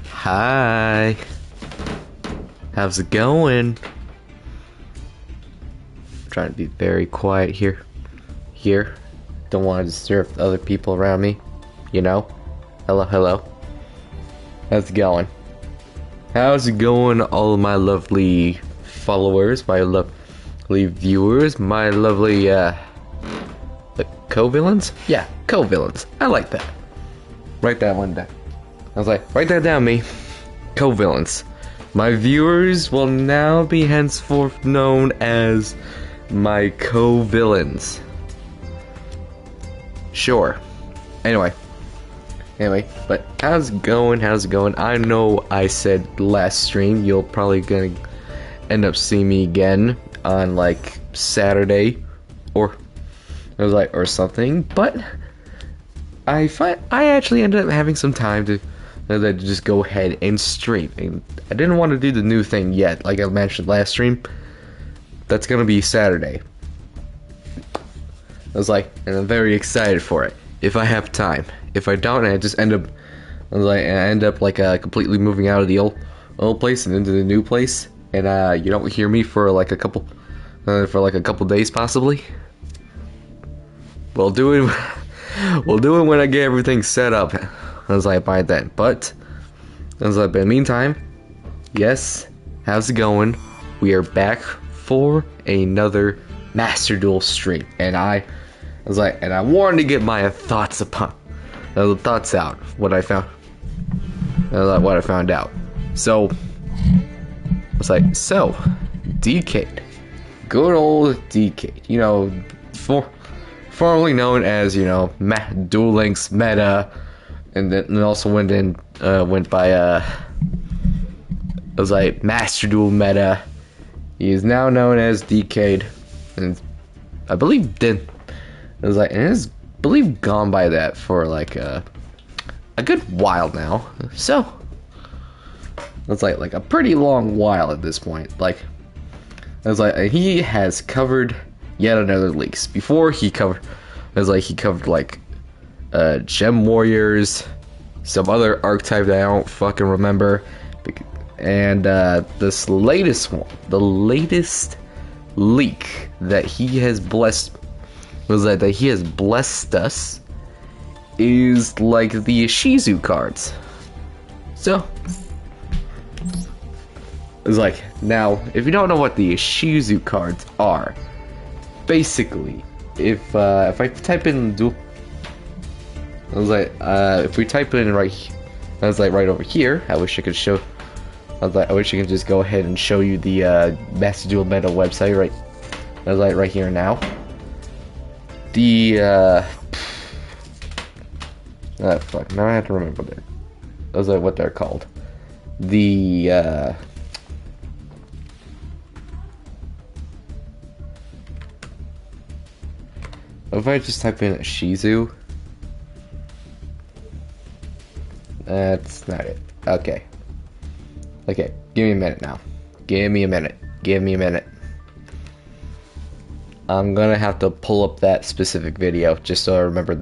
Hi. How's it going? Trying to be very quiet here. Don't want to disturb the other people around me. You know? Hello. How's it going? How's it going, all of my lovely followers, my lovely viewers, my lovely, co-villains? Yeah, co-villains. I like that. Write that one down. I was like, write that down, me. Co-villains. My viewers will now be henceforth known as my co-villains. Sure. Anyway, but how's it going? I know I said last stream you'll probably gonna end up seeing me again on like Saturday or something, but I actually ended up having some time to just go ahead and stream. And I didn't want to do the new thing yet, like I mentioned last stream. That's gonna be Saturday. And I'm very excited for it. If I have time. If I don't, I just end up, completely moving out of the old place and into the new place, and you don't hear me for like a couple days possibly. We'll do it when I get everything set up. By then. But in the meantime, yes, how's it going? We are back for another Master Duel stream, and I wanted to get my thoughts out. What I found out. So, Decade, good old Decade. You know, formerly known as Duel Links Meta, and then also went by Master Duel Meta. He is now known as Decade, and I believe has gone by that for like a good while now. So it's like a pretty long while at this point. He has covered yet another leaks. Before he covered Gem Warriors, some other archetype that I don't fucking remember, and this latest one, the latest leak that he has blessed us is like the Shizu cards. So it's now, if you don't know what the Shizu cards are, basically, if I type in dual, if we type in right over here, I wish I could show. I wish I could just go ahead and show you the Master Duel Meta website right here now. Fuck, now I have to remember what they're called. If I just type in Shizu, that's not it. Okay, give me a minute now. Give me a minute. I'm gonna have to pull up that specific video just so I remember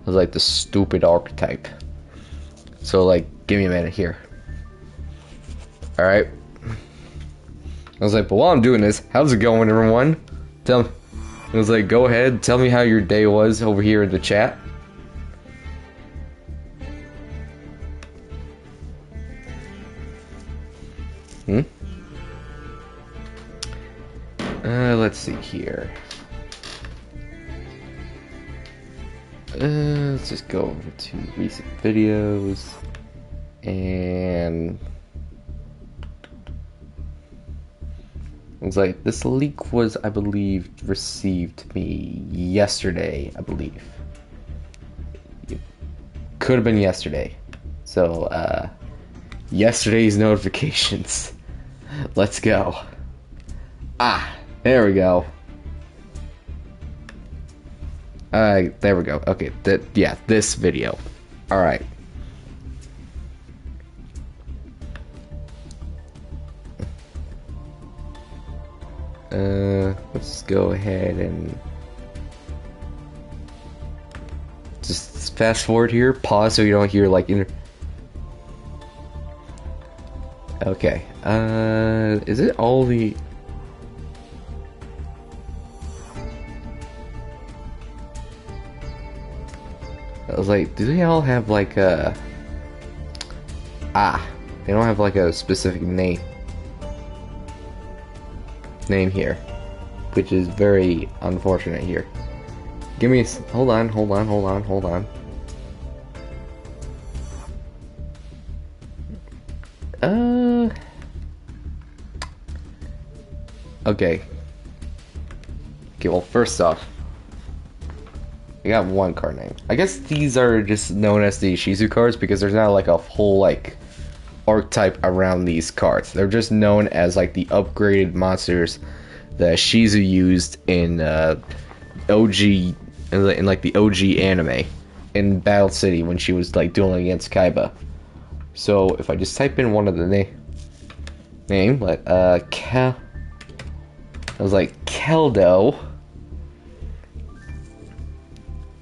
the stupid archetype. So give me a minute here. Alright. But while I'm doing this, how's it going, everyone? Go ahead, tell me how your day was over here in the chat. Let's see here. Let's just go over to recent videos, and this leak was, I believe, received to me yesterday. I believe it could have been yesterday. So yesterday's notifications. Let's go. There we go. There we go. Okay, this video. Alright. Let's go ahead and just fast forward here, pause so you don't hear like Okay, is it all the... I was like, do they all have like a... they don't have like a specific name here, which is very unfortunate here. Give me hold on. Okay, well, first off, I got one card name. I guess these are just known as the Shizu cards because there's not like a whole like archetype around these cards. They're just known as like the upgraded monsters that Shizu used in OG, in like the OG anime in Battle City when she was like dueling against Kaiba. So if I just type in one of the name like I was like, Keldo.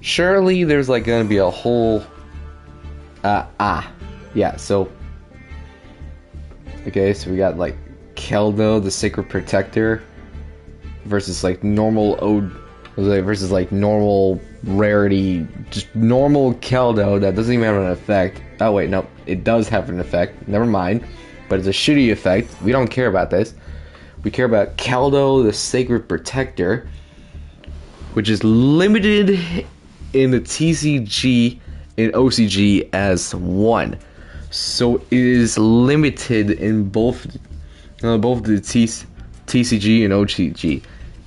Surely there's like gonna be a whole yeah, so okay, so we got like Keldo, the Sacred Protector, versus like normal versus like normal rarity, just normal Keldo that doesn't even have an effect. Oh wait, no, it does have an effect. Never mind, but it's a shitty effect. We don't care about this. We care about Keldo, the Sacred Protector, which is limited in the TCG and OCG as 1. So it is limited in both the TCG and OCG.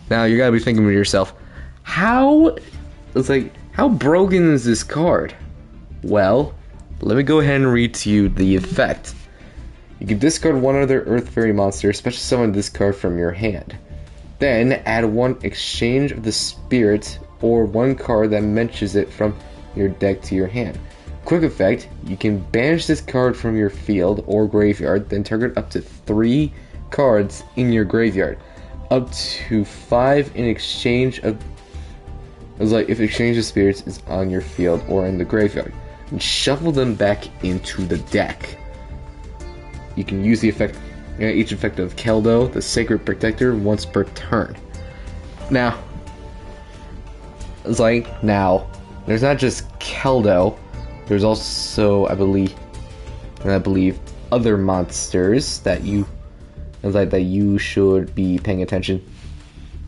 Now you gotta be thinking to yourself, how broken is this card? Well, let me go ahead and read to you the effect. You can discard one other Earth Fairy monster, special summon this card from your hand. Then add one exchange of the spirit or one card that mentions it from your deck to your hand. Quick effect, you can banish this card from your field or graveyard, then target up to 3 cards in your graveyard. Up to 5 in exchange of... It was like if exchange of spirits is on your field or in the graveyard. And shuffle them back into the deck. You can use the effect, each effect of Keldo, the Sacred Protector, once per turn. Now, it's like, there's not just Keldo, there's also, I believe, other monsters that you should be paying attention.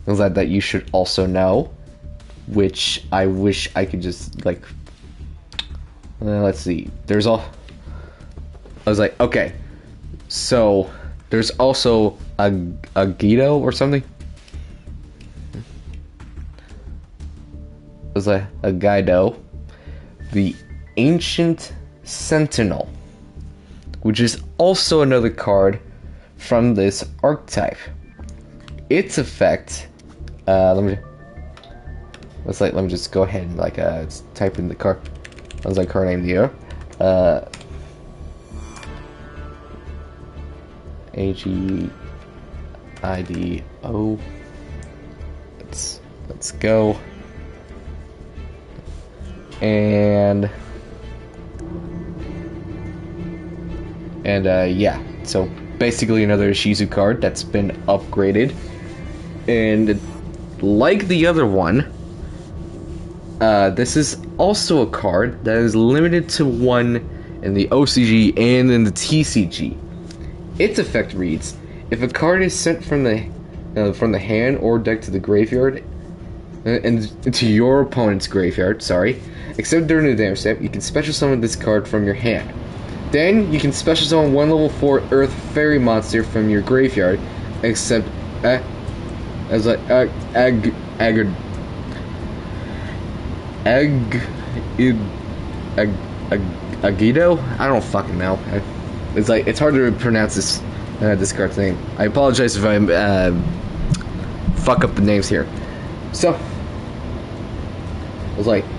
That you should also know, which I wish I could just, like, let's see, okay. So, there's also a Guido or something. It was a Guido. The Ancient Sentinel, which is also another card from this archetype. Its effect, let me just go ahead and like type in the card. I was like card name here. AGIDO. Let's go. And yeah, so basically another Shizu card that's been upgraded, and like the other one, this is also a card that is limited to 1 in the OCG and in the TCG. Its effect reads: if a card is sent from the hand or deck to the graveyard, and to your opponent's graveyard, except during the damage step, you can special summon this card from your hand. Then you can special summon one level 4 Earth Fairy monster from your graveyard, except Agido? I don't fucking know. It's hard to pronounce this card's name. I apologize if I fuck up the names here. So,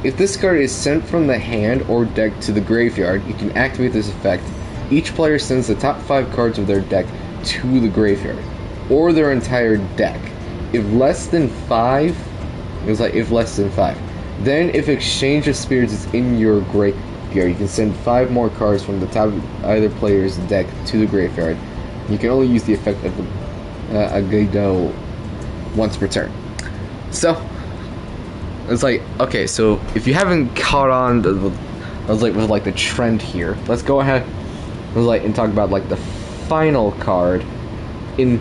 if this card is sent from the hand or deck to the graveyard, you can activate this effect. Each player sends the top 5 cards of their deck to the graveyard, or their entire deck. If less than 5, Then, if Exchange of Spirits is in your graveyard, you can send 5 more cards from the top of either player's deck to the graveyard. You can only use the effect of a Gado once per turn. So, it's like, okay, so if you haven't caught on with the trend here, let's go ahead and talk about like the final card in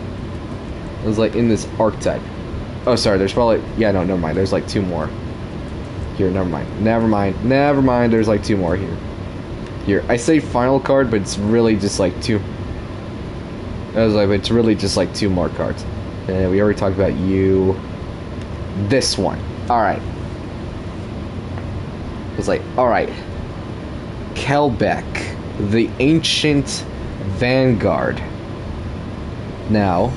in this archetype. Oh, sorry, there's probably, yeah, no, never mind. There's like 2 more. Here, never mind. There's like 2 more here. Here, I say final card, but it's really just like 2. It's really just like 2 more cards. And we already talked about you. This one. Alright. It's like, alright. Kelbeck, the Ancient Vanguard. Now,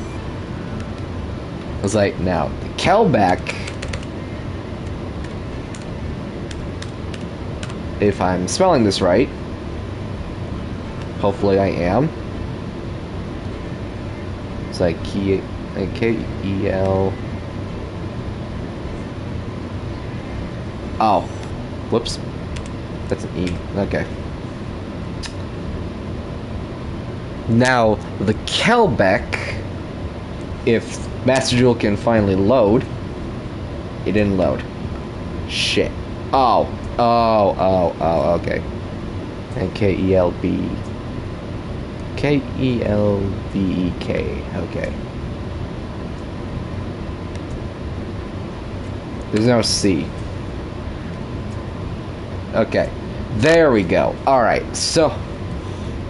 now, the Kelbeck, if I'm spelling this right, hopefully I am. It's like K-E-L. Oh, whoops. That's an E. Okay. Now, the Kelbeck, if Master Duel can finally load, it didn't load. Shit. Oh, okay. And K-E-L-B. K-E-L-B-E-K. Okay. There's no C. Okay. There we go. Alright, so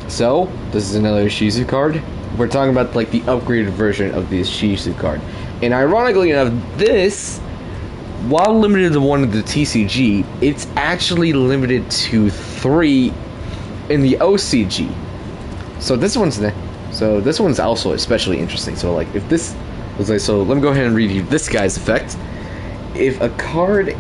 this is another Shizu card. We're talking about like the upgraded version of this Shizu card. And ironically enough, this, while limited to 1 of the TCG, it's actually limited to 3 in the OCG. So this one's also especially interesting. So like if this was like, so let me go ahead and read you this guy's effect. If a card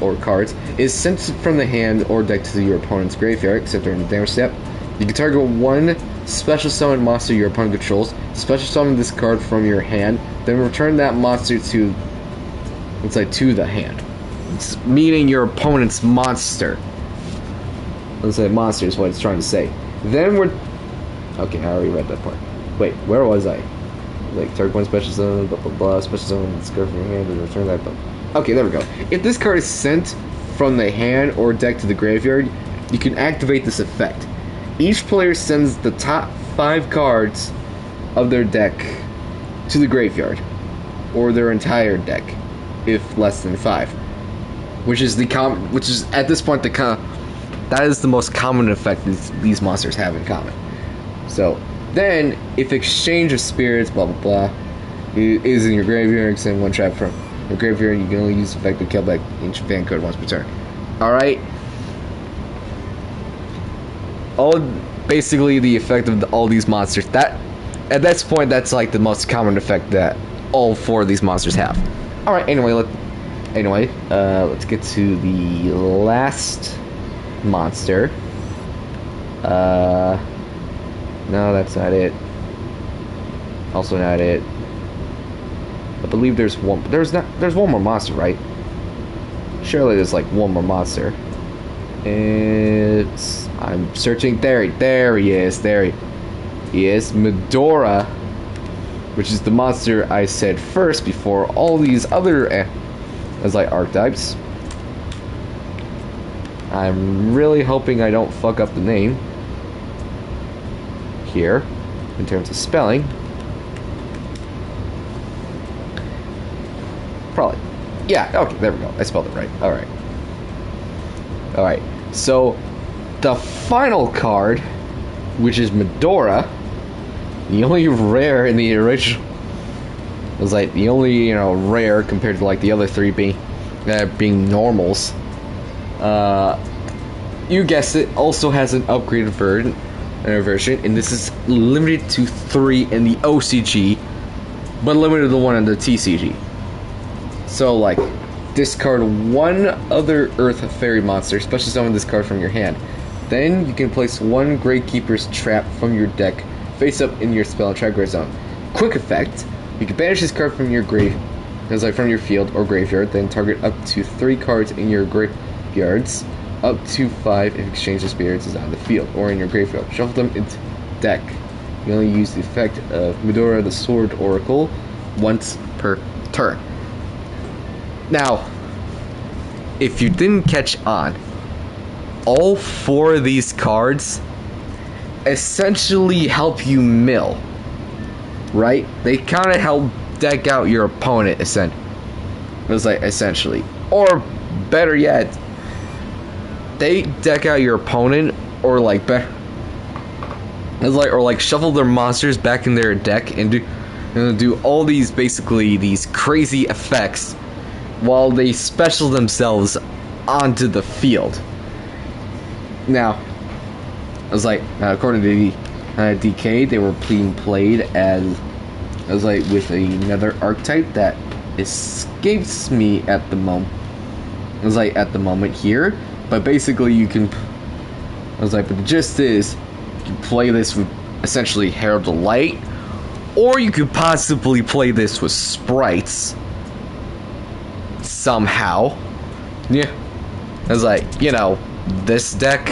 or cards is sent from the hand or deck to your opponent's graveyard, except during the damage step, you can target 1 special summon monster your opponent controls, special summon this card from your hand, then return that monster to the hand. It's meaning your opponent's monster. Monster is what it's trying to say. Then okay, I already read that part. Wait, where was I? Like, target 1 special summon, blah blah blah, special summon this card from your hand, and return that. Okay, there we go. If this card is sent from the hand or deck to the graveyard, you can activate this effect. Each player sends the top 5 cards of their deck to the graveyard, or their entire deck, if less than 5. Which is at this point that is the most common effect these monsters have in common. So then, if Exchange of Spirits, blah blah blah, is in your graveyard, send 1 trap from your graveyard, you can only use the effect of Kelbeck Ancient Vanguard once per turn. Alright? Basically the effect of all these monsters. That, at this point, that's like the most common effect that all 4 of these monsters have. Alright, anyway, let's get to the last monster. No, that's not it. Also not it. I believe there's one more monster, right? Surely there's like 1 more monster. I'm searching. There he is. He is Medora, which is the monster I said first before all these other archetypes. I'm really hoping I don't fuck up the name here in terms of spelling. Probably. Yeah, okay, there we go. I spelled it right. Alright. So, the final card, which is Medora, the only rare in the original, was like the only, rare compared to like the other 3 being normals. You guessed it, also has an upgraded version, and this is limited to 3 in the OCG, but limited to 1 in the TCG. So, like, discard 1 other Earth Fairy monster, special summon this card from your hand. Then you can place 1 Gravekeeper's trap from your deck face up in your spell and trap grave zone. Quick effect: you can banish this card from your grave It's like from your field or graveyard, then target up to 3 cards in your graveyards, up to 5 if exchange of spirits is on the field or in your graveyard. Shuffle them into deck. You only use the effect of Medora the Sword Oracle once per turn. Now, if you didn't catch on, all 4 of these cards essentially help you mill, right? They kind of help deck out your opponent, essentially. Or better yet, they deck out your opponent, or like better, or like shuffle their monsters back in their deck and do all these basically these crazy effects while they special themselves onto the field. Now, according to the DK, they were being played as with another archetype that escapes me at the moment. At the moment here, but basically you can. But the gist is, you play this with essentially Herald of Light, or you could possibly play this with Sprights somehow. Yeah, this deck,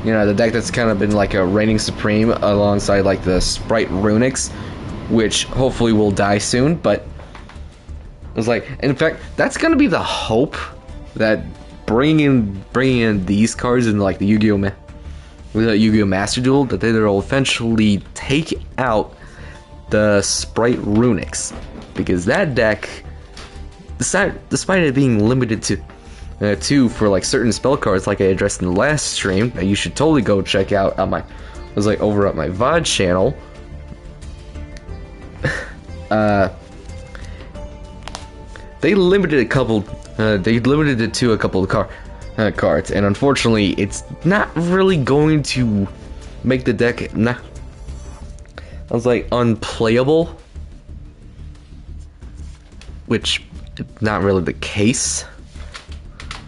the deck that's kind of been like a reigning supreme alongside like the Sprite Runics, which hopefully will die soon. But in fact, that's gonna be the hope, that bringing in these cards in like the Yu-Gi-Oh Master Duel, that they'll eventually take out the Sprite Runics, because that deck, despite it being limited to for like certain spell cards, like I addressed in the last stream, that you should totally go check out on my over at my VOD channel. They limited it to a couple of cards, and unfortunately, it's not really going to make the deck unplayable, which is not really the case.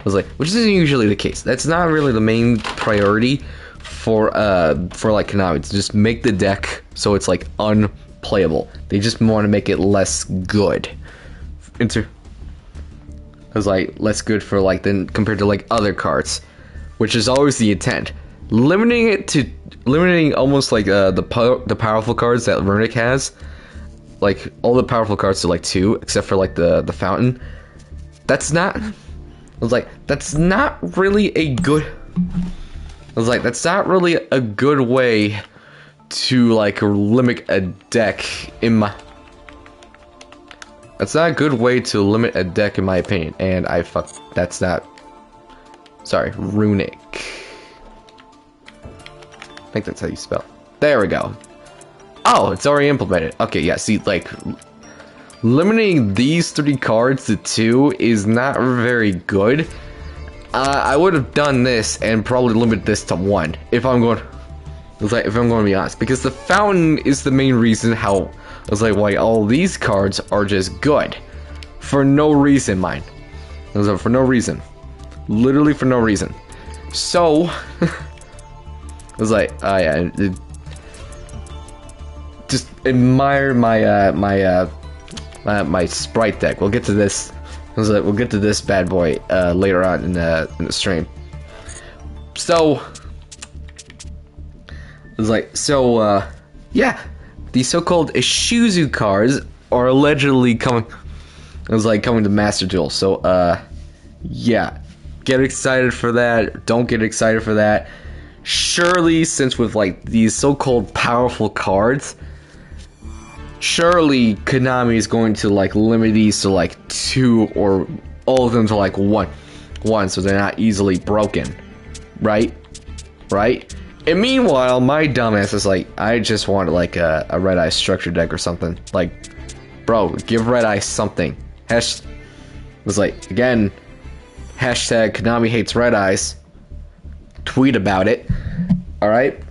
Which isn't usually the case. That's not really the main priority for like Konami, to just make the deck so it's like unplayable. They just want to make it less good. Less good for like then compared to like other cards, which is always the intent. Limiting almost like the powerful cards that Runic has, like all the powerful cards to like 2, except for like the fountain. That's not really a good. That's not really a good way to like limit a deck in my. That's not a good way to limit a deck in my opinion, and that's not. Sorry, Runic. I think that's how you spell. There we go. Oh, it's already implemented. Okay, yeah. See, like, limiting these 3 cards to 2 is not very good. I would have done this and probably limited this to 1 if I'm going. If I'm going to be honest, because the fountain is the main reason why all these cards are just good, for no reason, mind. For no reason, literally for no reason. So, oh yeah, just admire my Sprite deck. We'll get to this. We'll get to this bad boy later on in the stream. So, yeah, the so-called Ishizu cards are allegedly coming. Coming to Master Duel. So, yeah, get excited for that. Don't get excited for that. Surely, since with like these so-called powerful cards, surely Konami is going to like limit these to like 2 or all of them to like 1, so they're not easily broken, right? And meanwhile, my dumbass is like, I just want like a Red Eye structure deck or something. Like, bro, give Red Eye something. Again, hashtag Konami hates Red Eyes. Tweet about it. Alright?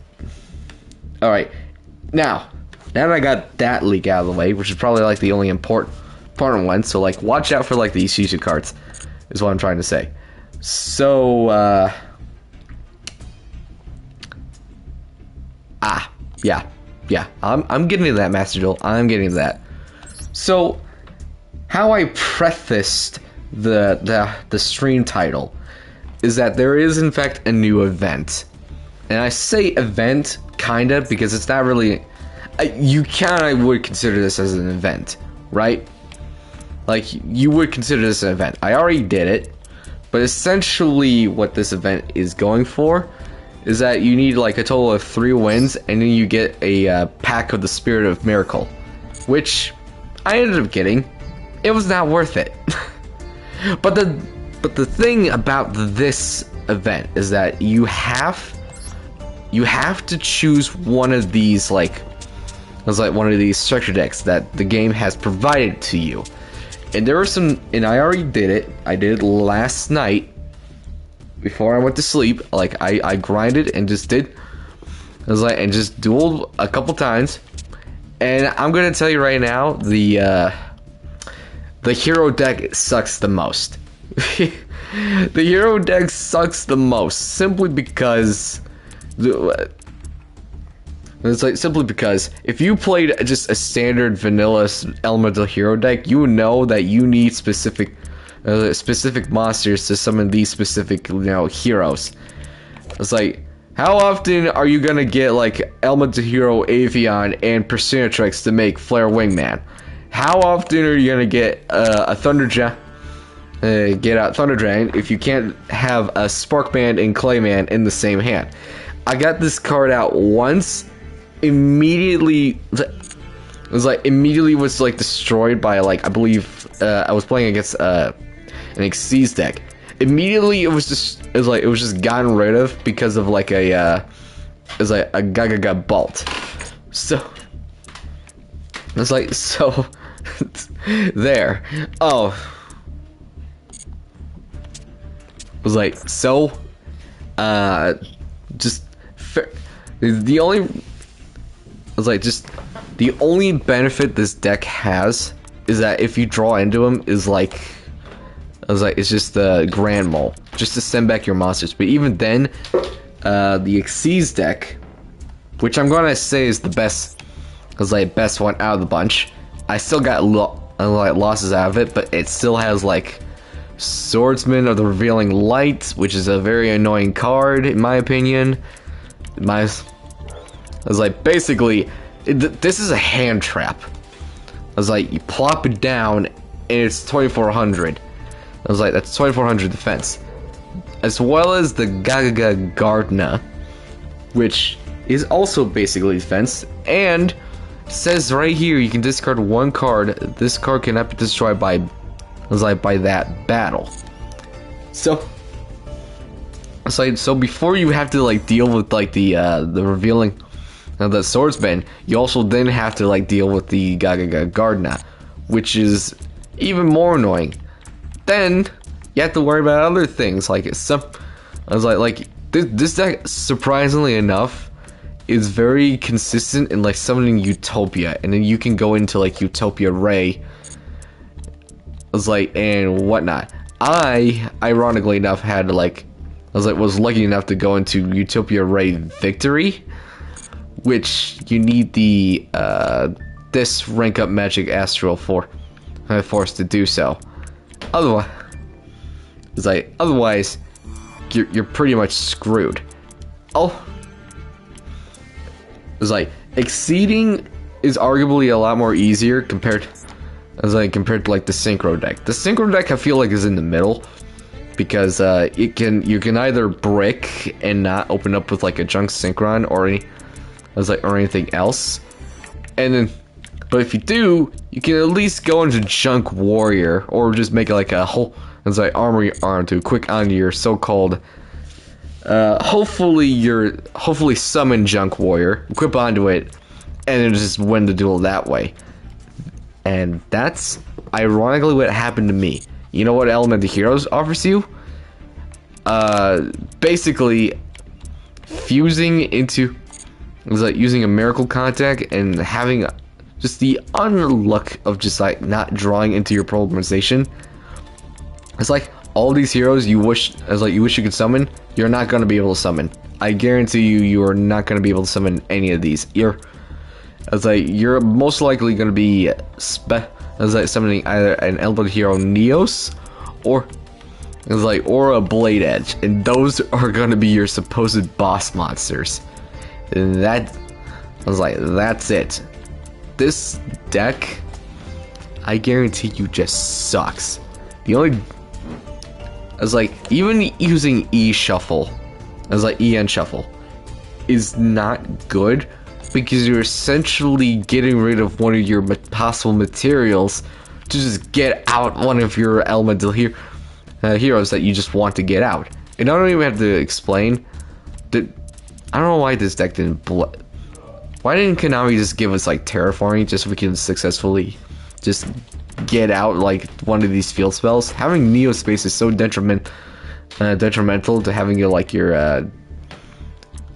Now that I got that leak out of the way, which is probably like the only important one, so like watch out for like the Ishizu cards, is what I'm trying to say. So, yeah, I'm getting to that, Master Duel. I'm getting to that. So, how I prefaced the stream title is that there is in fact a new event, and I say event kinda because it's not really. You kinda would consider this as an event, right? Like you would consider this an event. I already did it, but essentially what this event is going for is that you need like a total of 3 wins, and then you get a pack of the Spirit of Miracle, which I ended up getting. It was not worth it. But the thing about this event is that you have to choose one of these one of these structure decks that the game has provided to you. And there were some, and I already did it. I did it last night before I went to sleep. Like I grinded and just did. And just dueled a couple times. And I'm gonna tell you right now, the hero deck sucks the most. The hero deck sucks the most simply because if you played just a standard vanilla elemental hero deck, you know that you need specific monsters to summon these specific heroes. It's like, how often are you gonna get like elemental hero Avian and Persinatrix to make Flare Wingman? How often are you gonna get a Thunder Dragon if you can't have a Sparkman and Clayman in the same hand? I got this card out once. Immediately was destroyed by I believe I was playing against an Xyz deck. Immediately it was just gotten rid of because of a Gaga Bolt. So it's like, so there. Oh, it was like, so just the only the only benefit this deck has is that if you draw into him it's just the Grand Mole, just to send back your monsters. But even then, the Xyz deck, which I'm gonna say is the best, best one out of the bunch. I still got losses out of it, but it still has Swordsman of the Revealing Light, which is a very annoying card in my opinion. Basically, this is a hand trap. You plop it down, and it's 2400. That's 2400 defense. As well as the Gaga Gardna, which is also basically defense, and says right here you can discard 1 card. This card cannot be destroyed by that battle. So before you have to deal with the revealing the Swordsman, you also then have to deal with the Gaga Gardna, which is even more annoying. Then you have to worry about other things this deck, surprisingly enough, is very consistent in summoning Utopia, and then you can go into Utopia Ray and whatnot. I ironically enough had was lucky enough to go into Utopia Ray Victory, which you need the this rank up Magic Astral Force to do so. Otherwise, you're pretty much screwed. Oh, exceeding is arguably a lot more easier compared to the Synchro deck. The Synchro deck I feel like is in the middle, because you can either brick and not open up with a Junk Synchron or anything else, and then but if you do, you can at least go into Junk Warrior, or just make a whole Armory Arm to quick onto your so-called hopefully summon Junk Warrior, equip onto it, and then just win the duel that way. And that's ironically what happened to me. You know what Element of Heroes offers you? Basically fusing into using a Miracle Contact and having just the unluck of just not drawing into your problematization. It's all these heroes you wish you could summon, you're not gonna be able to summon. I guarantee you are not gonna be able to summon any of these. You're most likely gonna be It's like summoning either an elemental hero Neos or it's like or a Blade Edge, and those are gonna be your supposed boss monsters. And that I was like, that's it. This deck, I guarantee you, just sucks. The only I was like, even using E Shuffle, I was like EN Shuffle, is not good because you're essentially getting rid of one of your possible materials to just get out one of your elemental heroes that you just want to get out. And I don't even have to explain that. I don't know why this deck didn't. Why didn't Konami just give us like terraforming just so we can successfully just get out like one of these field spells? Having Neo Space is so detrimental to having your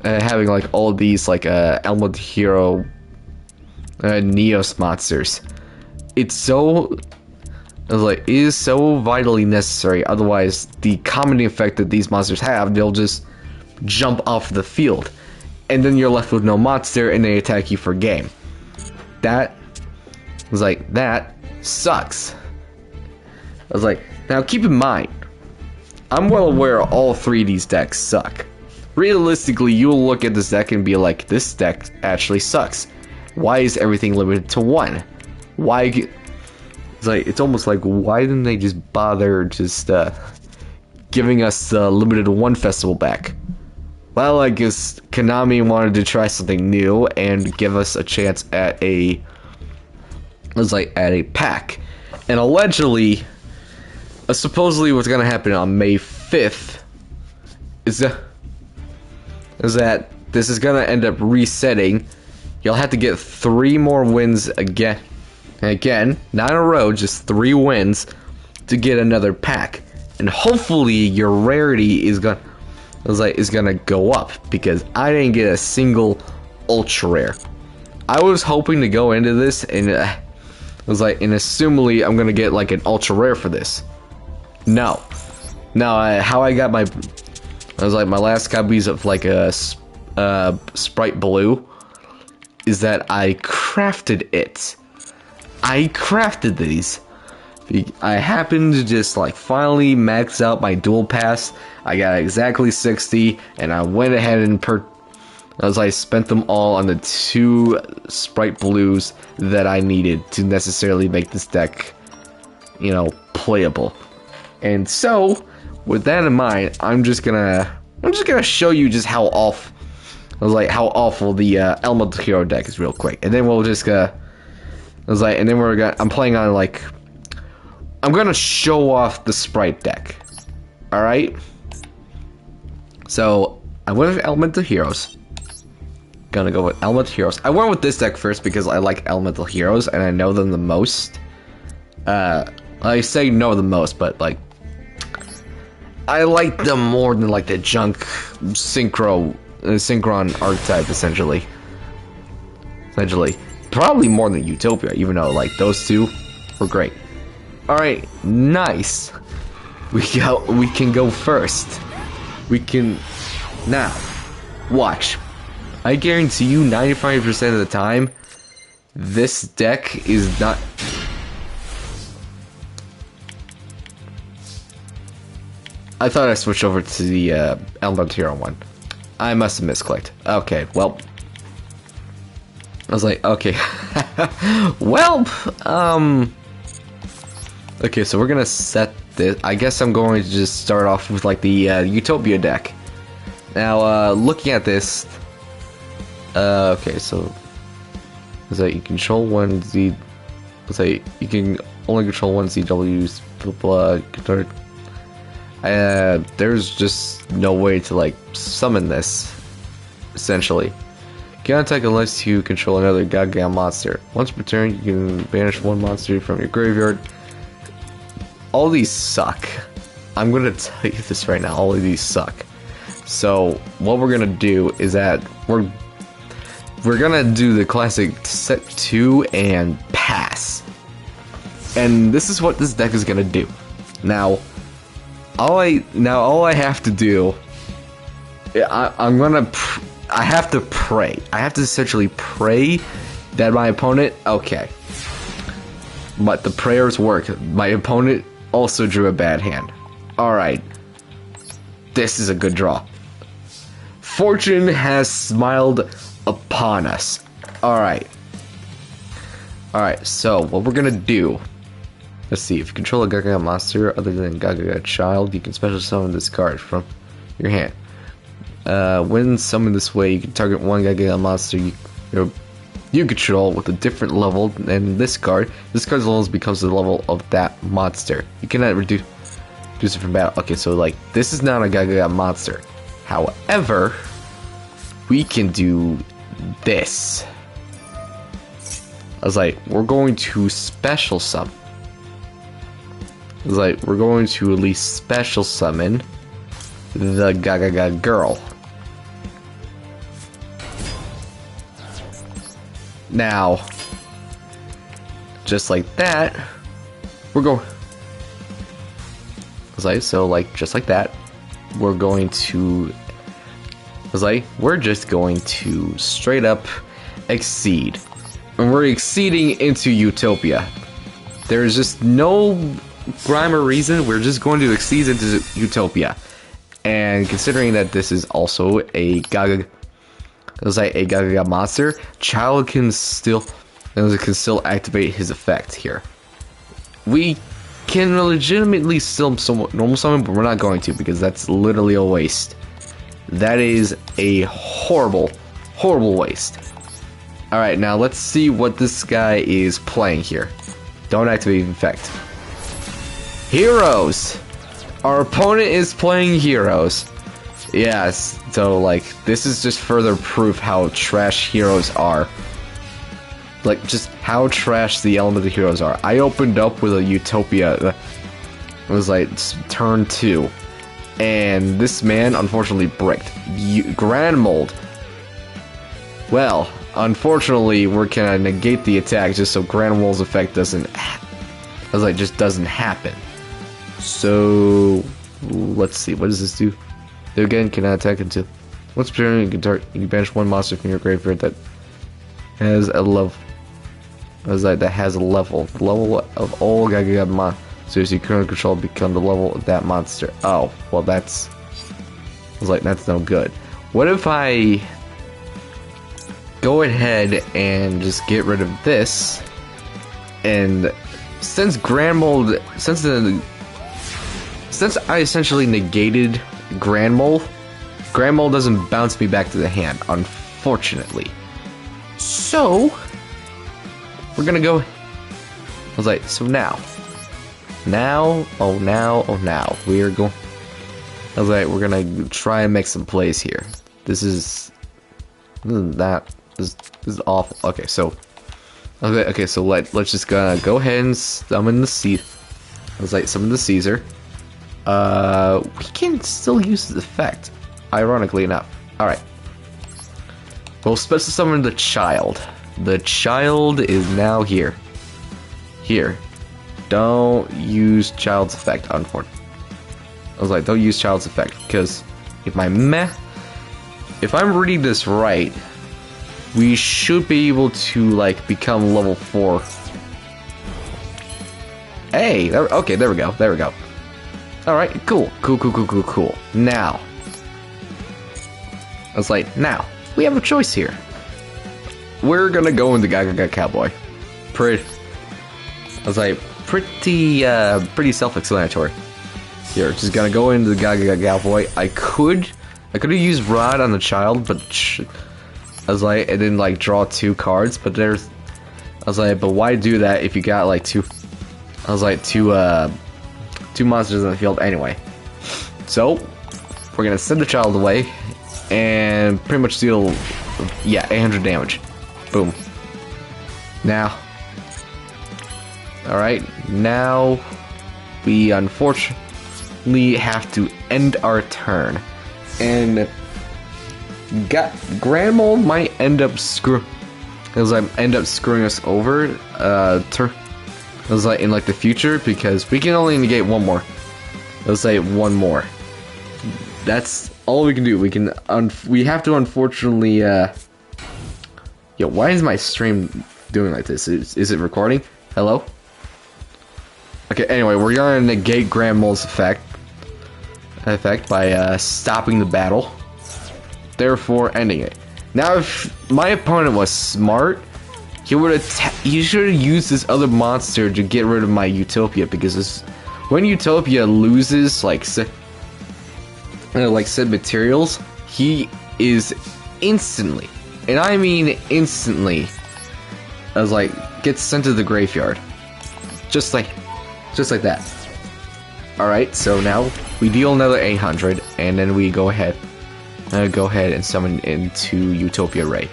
having like all of these like elemental hero Neos monsters. It is so vitally necessary. Otherwise, the comedy effect that these monsters have, they'll just jump off the field, and then you're left with no monster, and they attack you for game. That sucks. I was like, now keep in mind, I'm well aware all three of these decks suck. Realistically, you'll look at this deck and be like, this deck actually sucks. Why is everything limited to one? Why? It's almost like, why didn't they just bother just giving us the limited one festival back? Well, I guess Konami wanted to try something new and give us a chance at a pack. And allegedly, supposedly what's gonna happen on May 5th is that this is gonna end up resetting. You'll have to get 3 more wins again. Again, not in a row, just 3 wins to get another pack. And hopefully your rarity is gonna go up, because I didn't get a single ultra rare. I was hoping to go into this and assumably I'm gonna get like an ultra rare for this. No, how I got my my last copies of like a Sprite Blue is that I crafted it. I crafted these. I happened to just like finally max out my dual pass. I got exactly 60, and I went ahead and spent them all on the 2 Sprite Blues that I needed to necessarily make this deck, playable. And so, with that in mind, I'm just gonna show you just how awful the Elemental Hero deck is real quick, and then we'll just I'm playing on I'm gonna show off the Sprite deck. Alright? So, I went with Elemental Heroes. Gonna go with Elemental Heroes. I went with this deck first because I like Elemental Heroes and I know them the most. I say know the most, but I like them more than the junk Synchron archetype, essentially. Probably more than Utopia, even though those 2 were great. Alright, nice. We can go first. We can now watch. I guarantee you 95% of the time this deck is not. I thought I switched over to the Elemental Hero one. I must have misclicked. Okay, well, I was like, okay. Well, okay, so we're gonna set this. I guess I'm going to just start off with the Utopia deck. Now, looking at this, okay, so you control 1 Z. You can only control 1 ZW's. There's just no way to summon this. Essentially, can't attack unless you control another Gaga monster. Once per turn, you can banish 1 monster from your graveyard. All these suck. I'm gonna tell you this right now. All of these suck. So what we're gonna do is that we're gonna do the classic set 2 and pass. And this is what this deck is gonna do. Now, all I have to do, I have to pray. I have to essentially pray that my opponent, okay. But the prayers work. My opponent also drew a bad hand. Alright. This is a good draw. Fortune has smiled upon us. Alright. Alright, so what we're gonna do. Let's see. If you control a Gaga monster other than Gaga child, you can special summon this card from your hand. When summoned this way, you can target one Gaga monster you control with a different level than this card. This card's level becomes the level of that monster. You cannot reduce it from battle. Okay, so like this is not a Gaga monster. However, we can do this. I was like, we're going to special summon. I was like, we're going to at least special summon the Gaga girl. Now, just like that, we're going. I was like, so like just like that, we're going to. I was like, we're just going to straight up exceed, and we're exceeding into Utopia. There's just no rhyme or reason. We're just going to exceed into Utopia, and considering that this is also a Gaga. It was like a Gaga monster. Child can still activate his effect here. We can legitimately still somewhat normal summon, but we're not going to because that's literally a waste. That is a horrible, horrible waste. All right, now let's see what this guy is playing here. Don't activate effect. Heroes. Our opponent is playing heroes. Yes, so like this is just further proof how trash heroes are. Like just how trash the elemental heroes are. I opened up with a Utopia. It was like turn 2, and this man unfortunately bricked. Grand Mold. Well, unfortunately, we're gonna negate the attack just so Grand Mold's effect doesn't. I was like just doesn't happen. So let's see. What does this do? They again cannot attack until once per turn you can banish one monster from your graveyard that has a level. That has a level. The level of all Gaga monsters you currently control become the level of that monster. Oh, well that's. I was like, that's no good. What if I go ahead and just get rid of this, and since Grand Mold, since I essentially negated Grand Mold doesn't bounce me back to the hand, unfortunately. So we're gonna go. I was like, so now we are going. I was like, we're gonna try and make some plays here. This is awful. Okay, so so let's just go ahead and summon the Caesar. I was like, summon the Caesar. We can still use the effect, ironically enough. Alright. We'll special summon the child. The child is now here. Here. Don't use child's effect, unfortunately. I was like, don't use child's effect, because if I'm reading this right, we should be able to, like, become level 4. Hey! Okay, there we go. Alright, cool. Now. I was like, now. We have a choice here. We're gonna go into Gaga Cowboy. I was like, pretty self-explanatory. Here, just gonna go into the Gaga Cowboy. I could have used Rod on the child, but I was like, and then like draw 2 cards, but I was like, but why do that if you got like 2? I was like, 2 monsters in the field anyway. So we're gonna send the child away and pretty much deal 800 damage. Boom. Now, alright, now we unfortunately have to end our turn, and Grand Mold might end up screwing us over it was like in like the future, because we can only negate one more. Let's say one more. That's all we can do. We have to unfortunately Yo, why is my stream doing like this? Is it recording? Hello? Okay, anyway, we're gonna negate Grand Mole's effect by stopping the battle, therefore ending it. Now, if my opponent was smart, he should have used this other monster to get rid of my Utopia, because when Utopia loses like said materials, he is instantly, and I mean instantly, gets sent to the graveyard, just like that. All right, so now we deal another 800, and then we go ahead and summon into Utopia Ray,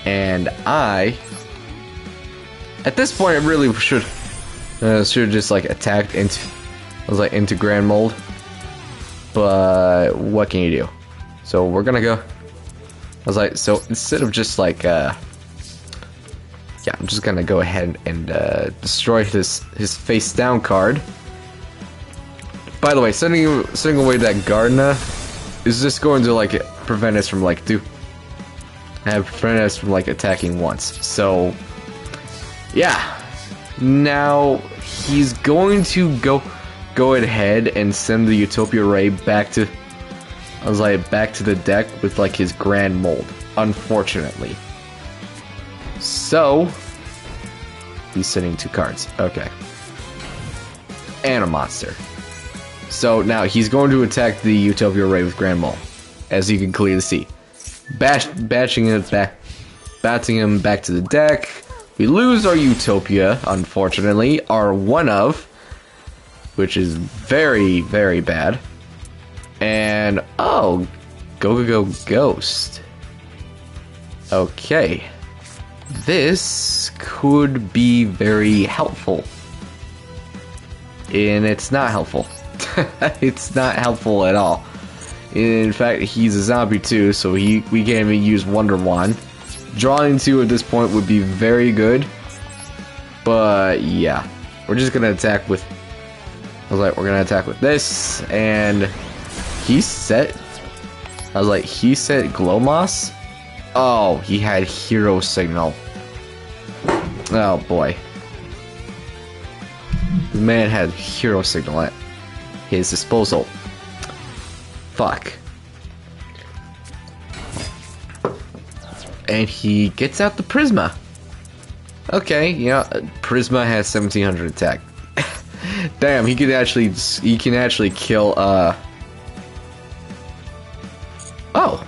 and at this point I really should just like attacked into Grand Mold, but what can you do? So we're gonna go. So instead of just like yeah, I'm just gonna go ahead and destroy his face down card. By the way, sending away that Gardna is just going to like prevent us from attacking once. So yeah, now he's going to go ahead and send the Utopia Ray back to the deck with like his Grand Mold, unfortunately. So he's sending 2 cards. Okay. And a monster. So now he's going to attack the Utopia Ray with Grand Mold, as you can clearly see. Batching him back to the deck. We lose our Utopia, unfortunately, our one of, which is very, very bad. And oh, go Ghost. Okay, this could be very helpful, and it's not helpful. It's not helpful at all. In fact, he's a zombie too, so we can't even use Wonder Wand. Drawing 2 at this point would be very good, but yeah, we're just gonna attack with. We're gonna attack with this, and he set Glowmoss. Oh, he had Hero Signal. Oh boy, the man had Hero Signal at his disposal. Fuck. And he gets out the Prisma. Okay, yeah, Prisma has 1700 attack. Damn, he can actually kill. Oh, I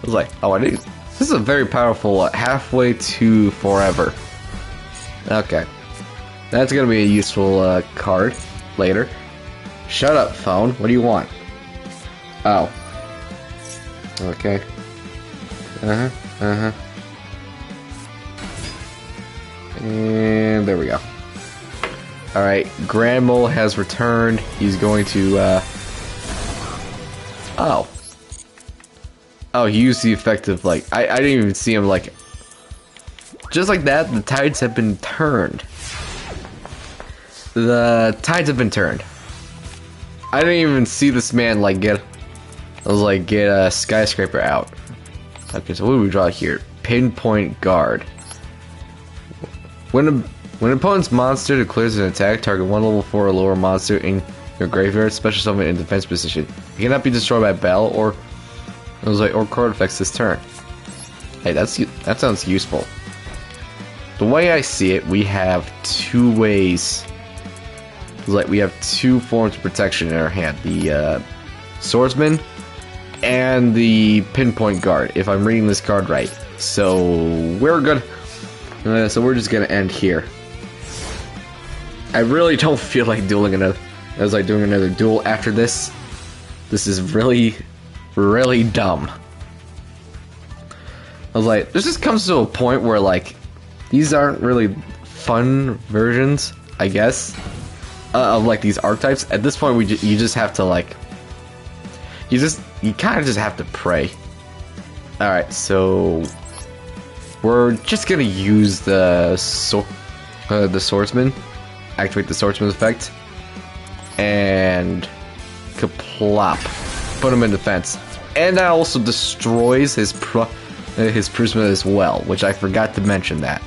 was like, oh, I did. This is a very powerful halfway to forever. Okay, that's gonna be a useful card later. Shut up, phone. What do you want? Oh. Okay. And there we go. Alright, Grand Mole has returned. He's going to, Oh. Oh, he used the effect of, like... I didn't even see him, like... Just like that, the tides have been turned. The tides have been turned. I didn't even see this man, like, get a Skyscraper out. Okay, so what do we draw here? Pinpoint Guard. When an opponent's monster declares an attack, target one level 4 or lower monster in your graveyard, special summon in defense position. It cannot be destroyed by battle or card effects this turn. Hey, that sounds useful. The way I see it, we have 2 ways. We have 2 forms of protection in our hand: the Swordsman and the Pinpoint Guard, if I'm reading this card right. So we're good. So we're just gonna end here. I really don't feel like doing another duel after this. This is really, really dumb. This just comes to a point where, like, these aren't really fun versions, I guess, of, like, these archetypes. At this point, you just have to, like, you kind of just have to pray. Alright, so we're just gonna use the Swordsman, activate the Swordsman effect, and kaplop, put him in defense. And that also destroys his Prisma as well, which I forgot to mention that.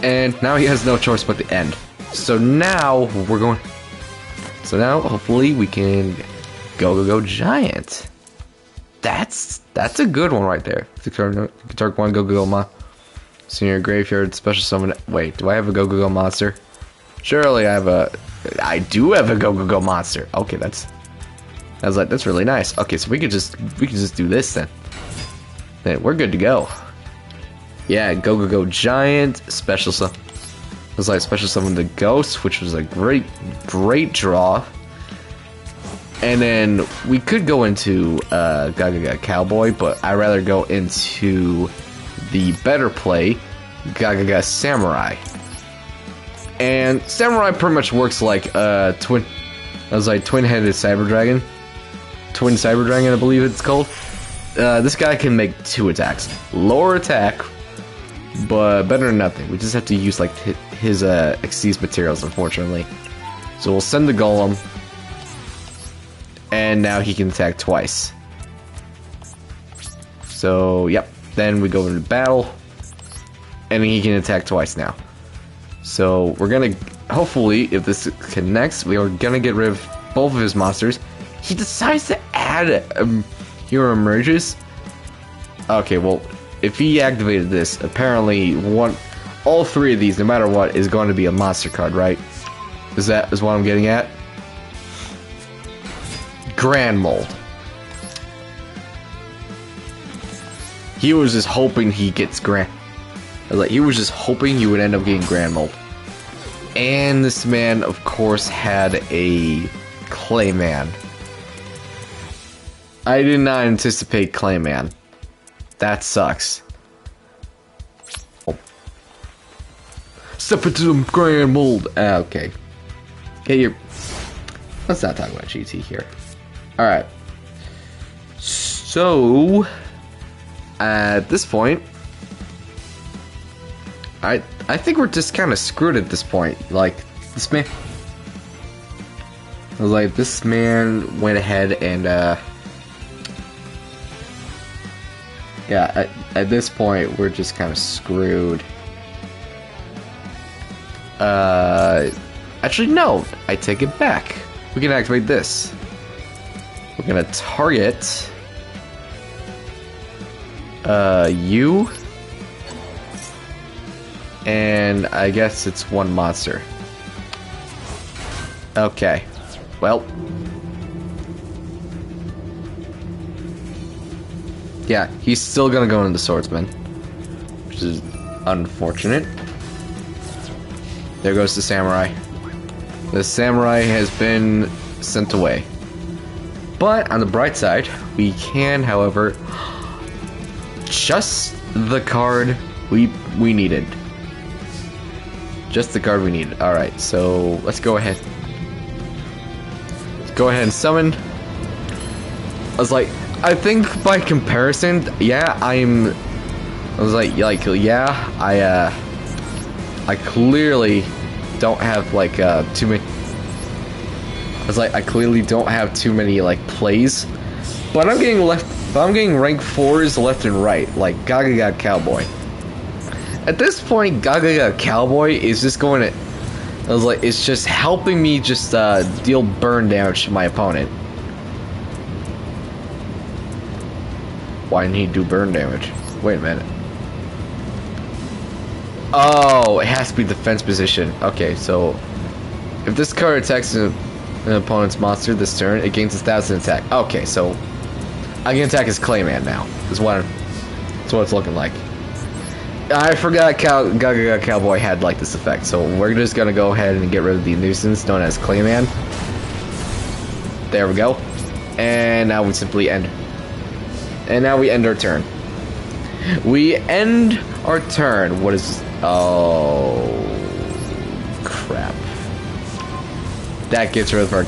And now he has no choice but to end. So now we're going. So now hopefully we can go giant. That's a good one right there. Target one go ma. Senior graveyard special summon. Wait, do I have a go monster? Surely I do have a go monster. Okay, that's really nice. Okay, so we could just do this then. Then we're good to go. Yeah, go giant special summon. It was like special summon the ghost, which was a great draw. And then we could go into Gaga Cowboy, but I'd rather go into the better play, Gaga Samurai. And Samurai pretty much works like twin-headed Cyber Dragon. Twin Cyber Dragon, I believe it's called. This guy can make 2 attacks. Lower attack, but better than nothing. We just have to use like his Xyz materials, unfortunately. So we'll send the Golem. And now he can attack twice. So, yep. Then we go into battle. And he can attack twice now. So, we're gonna... Hopefully, if this connects, we are gonna get rid of both of his monsters. He decides to add Hero Emerges. Okay, well, if he activated this, apparently all 3 of these, no matter what, is going to be a monster card, right? Is what I'm getting at? Grand Mold. He was just hoping he gets Grand. Like, he was just hoping he would end up getting Grand Mold. And this man, of course, had a Clayman. I did not anticipate Clayman. That sucks. Oh. Step into some Grand Mold. Okay. Okay, let's not talk about GT here. Alright. So, at this point, I think we're just kind of screwed at this point. Like, this man went ahead and, yeah, at this point, we're just kind of screwed. Actually, no, I take it back. We can activate this. We're gonna target you, and I guess it's 1 monster. Okay, well, yeah, he's still gonna go into the Swordsman, which is unfortunate. There goes the Samurai. The Samurai has been sent away. But on the bright side, we can, however, just the card we needed. Just the card we needed. Alright, so let's go ahead. Let's go ahead and summon. I think by comparison, yeah, I clearly don't have like too many. I clearly don't have too many like plays, but I'm getting rank 4s left and right, like Gaga Cowboy. At this point, Gaga Cowboy is just going to, it's just helping me just deal burn damage to my opponent. Why didn't he do burn damage? Wait a minute. Oh, it has to be defense position. Okay, so if this card attacks an opponent's monster this turn, it gains 1,000 attack. Okay, so I can attack his Clayman now. That's what it's looking like. I forgot Gaga Cowboy had like this effect, so we're just gonna go ahead and get rid of the nuisance known as Clayman. There we go. And now we simply end. And now we end our turn. We end our turn. What is... Oh... crap. That gets rid of our...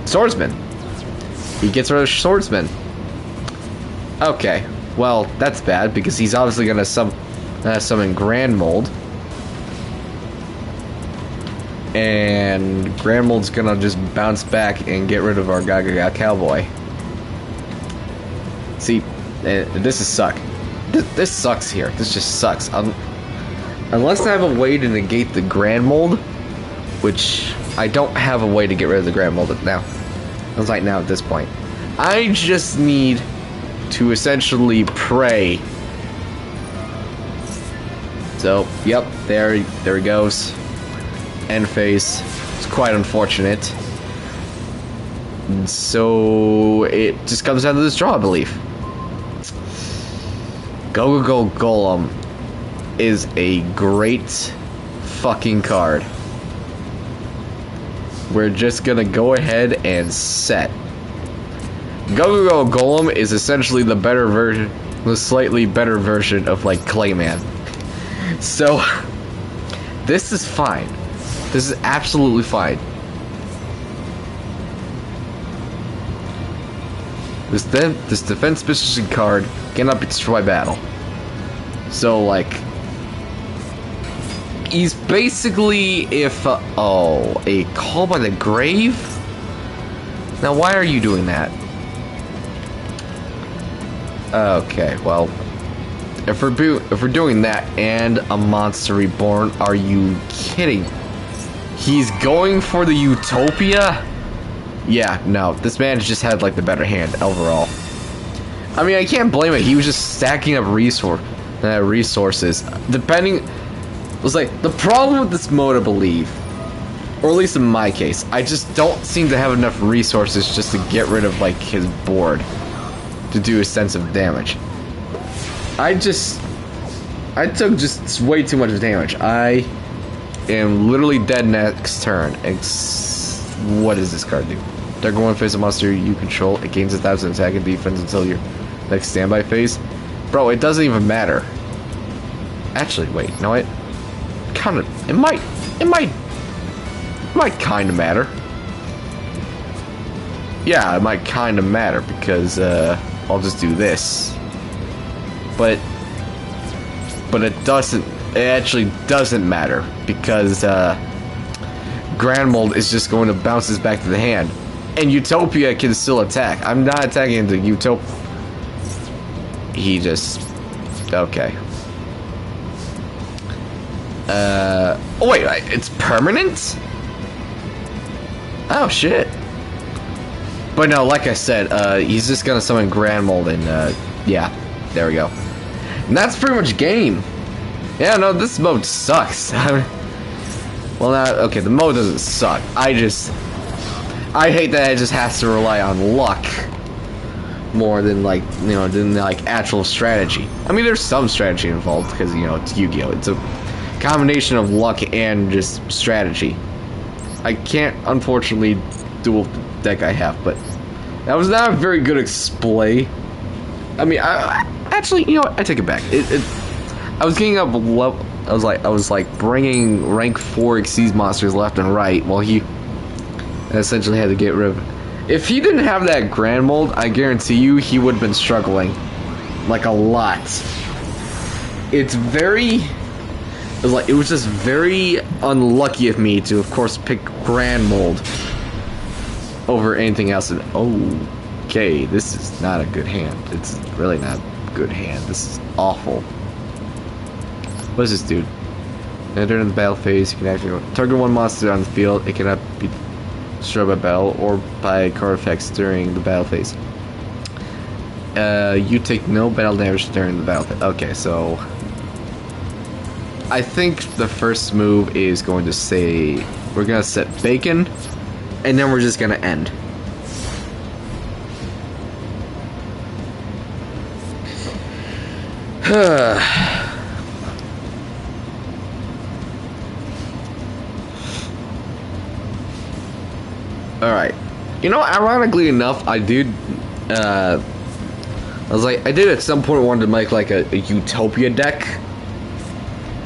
Swordsman. He gets rid of Swordsman. Okay. Well, that's bad, because he's obviously gonna summon Grand Mold. And Grand Mold's gonna just bounce back and get rid of our Gaga Cowboy. See, this is suck. This sucks here. This just sucks. Unless I have a way to negate the Grand Mold, which I don't have a way to get rid of the Grand Mold now. I was like, now at this point. I just need to essentially pray. So, yep, there he goes. End phase. It's quite unfortunate. So, it just comes down to this draw, I believe. Go Golem is a great fucking card. We're just gonna go ahead and set. Go Golem is essentially the better version, the slightly better version of like Clayman. So this is fine. This is absolutely fine. This defense position card cannot be destroyed by battle. So like, he's basically if a Call by the Grave. Now why are you doing that? Okay, well, if we're doing that and a Monster Reborn, are you kidding? He's going for the Utopia? Yeah, no, this man just had like the better hand overall. I mean, I can't blame it. He was just stacking up resources. Depending, it was like the problem with this mode, I believe, or at least in my case, I just don't seem to have enough resources just to get rid of like his board to do extensive damage. I took just way too much damage. I am literally dead next turn. What does this card do? Target one face a monster you control. It gains 1,000 attack and defense until your next standby phase. Bro, it doesn't even matter. Actually, wait, you know what? It might kind of matter. Yeah, it might kind of matter because I'll just do this. But it doesn't. It actually doesn't matter because Grand Mold is just going to bounce this back to the hand, and Utopia can still attack. I'm not attacking into Utopia. He just okay. Oh wait, it's permanent? Oh shit. But no, like I said, he's just gonna summon Grand Mold and yeah, there we go. And that's pretty much game. Yeah, no, this mode sucks. Well, now, okay, the mode doesn't suck. I hate that it just has to rely on luck more than like, you know, than like actual strategy. I mean, there's some strategy involved because, you know, it's Yu-Gi-Oh! It's a combination of luck and just strategy. I can't, unfortunately, duel the deck I have, but that was not a very good display. I mean, actually, you know what? I take it back. I was getting up level. I was like bringing rank 4 Xyz monsters left and right, while he essentially had to get rid of. If he didn't have that Grand Mold, I guarantee you he would have been struggling, like a lot. It was just very unlucky of me to, of course, pick Grand Mold over anything else. And okay, this is not a good hand. It's really not a good hand. This is awful. What does this do? During the battle phase, you can actually target one monster on the field. It cannot be destroyed by battle or by card effects during the battle phase. You take no battle damage during the battle phase. Okay, so I think the first move is going to say we're gonna set Bacon, and then we're just gonna end. Alright. You know, ironically enough, I did at some point wanted to make like a Utopia deck.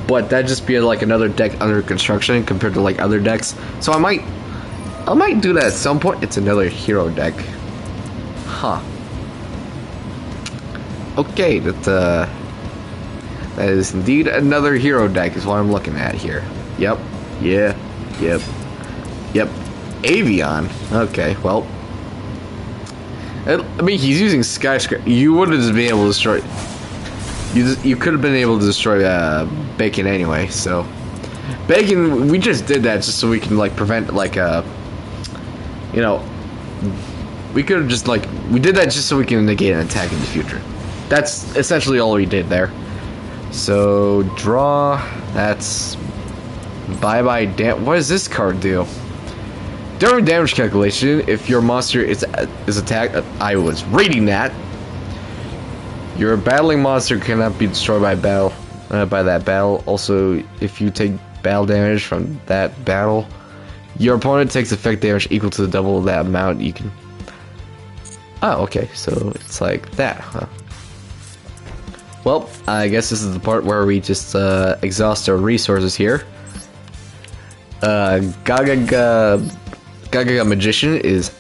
But that'd just be like another deck under construction compared to like other decks. So I might do that at some point. It's another hero deck. Huh. Okay, that is indeed another hero deck is what I'm looking at here. Yep. Yeah. Yep. Yep. Avion. Okay, well. I mean, he's using Skyscraper. You wouldn't just be able to destroy. You could have been able to destroy Bacon anyway. So Bacon, we just did that just so we can like prevent like you know, we could have just like we did that just so we can negate an attack in the future. That's essentially all we did there. So draw. That's bye. What does this card do? During damage calculation, if your monster is attacked, I was reading that. Your battling monster cannot be destroyed by that battle. Also, if you take battle damage from that battle, your opponent takes effect damage equal to the double of that amount. You can. Oh, okay. So it's like that, huh? Well, I guess this is the part where we just exhaust our resources here. Gaga Magician is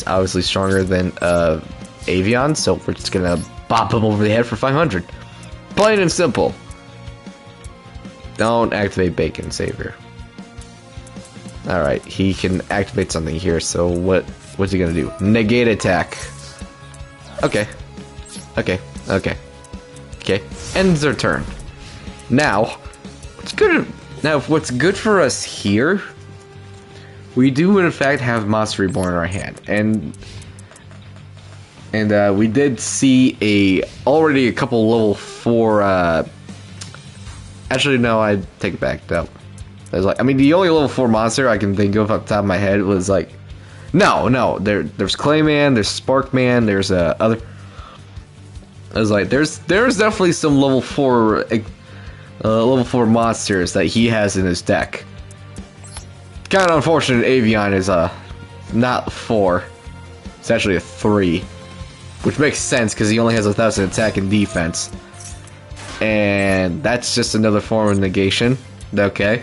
obviously stronger than Avian, so we're just gonna bop him over the head for 500. Plain and simple. Don't activate Bacon Savior. Alright, he can activate something here, so what's he gonna do? Negate attack. Okay. Ends their turn. Now, what's good for us here, we do in fact have Monster Reborn in our hand, and we did see already a couple level 4. Actually, no, I take it back. No, I mean the only level 4 monster I can think of off the top of my head was like, no, there's Clayman, there's Sparkman, there's other. I was like, there's definitely some level 4 monsters that he has in his deck. Kind of unfortunate Avian is not 4. It's actually a 3. Which makes sense because he only has 1,000 attack and defense. And that's just another form of negation. Okay.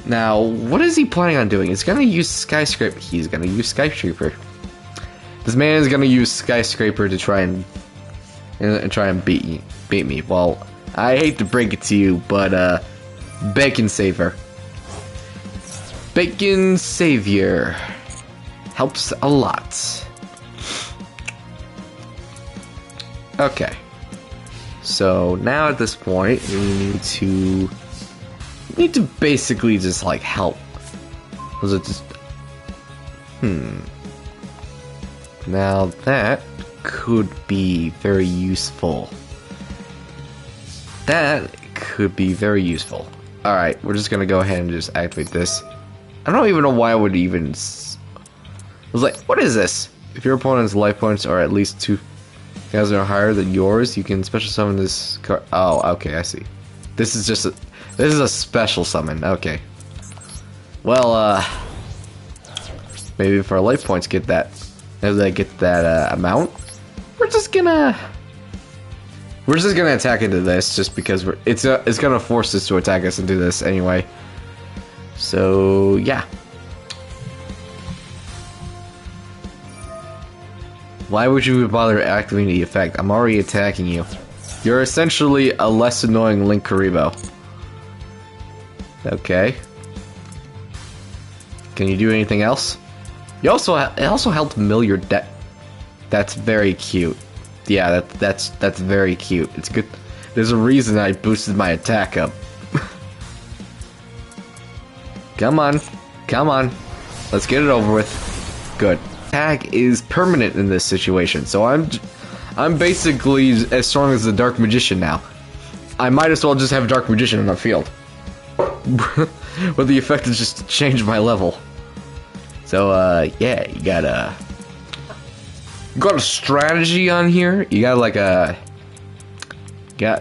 Now, what is he planning on doing? He's gonna use Skyscraper. He's gonna use Skyscraper. This man is gonna use Skyscraper to try and beat me. Well, I hate to break it to you, but Bacon Savior. Bacon Savior helps a lot. Okay. So now at this point, we need to basically just like help. Was it just? Now that could be very useful. Alright, we're just gonna go ahead and just activate this. I don't even know why I would even. I was like, what is this? If your opponent's life points are at least 2,000 or higher than yours, you can special summon this card. Oh, okay, I see. This is a special summon. Okay. Well, maybe if our life points get that. As I get that amount, we're just gonna attack into this just because it's gonna force us to attack us into this anyway. So yeah. Why would you bother activating the effect? I'm already attacking you. You're essentially a less annoying Link Karibo. Okay. Can you do anything else? It also helped mill your deck. That's very cute. Yeah, that's very cute. It's good. There's a reason I boosted my attack up. Come on. Let's get it over with. Good. Attack is permanent in this situation, so I'm basically as strong as the Dark Magician now. I might as well just have Dark Magician in the field. But the effect is just to change my level. So, yeah, you got a strategy on here. You got like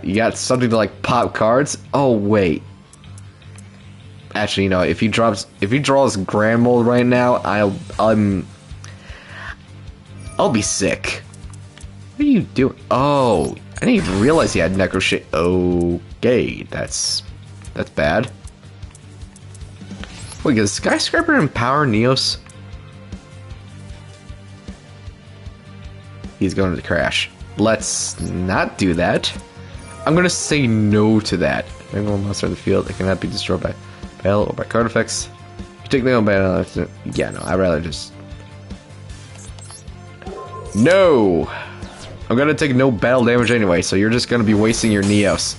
you got something to like pop cards. Oh wait, actually, you know, if he draws Grand Mold right now, I'll be sick. What are you doing? Oh, I didn't even realize he had Necro shit. Okay, that's bad. Wait, does Skyscraper empower Neos? He's going to crash. Let's not do that. I'm gonna say no to that. Maybe one monster in the field that cannot be destroyed by battle or by card effects. If you take no battle, yeah, no, I'd rather just. No! I'm gonna take no battle damage anyway, so you're just gonna be wasting your Neos.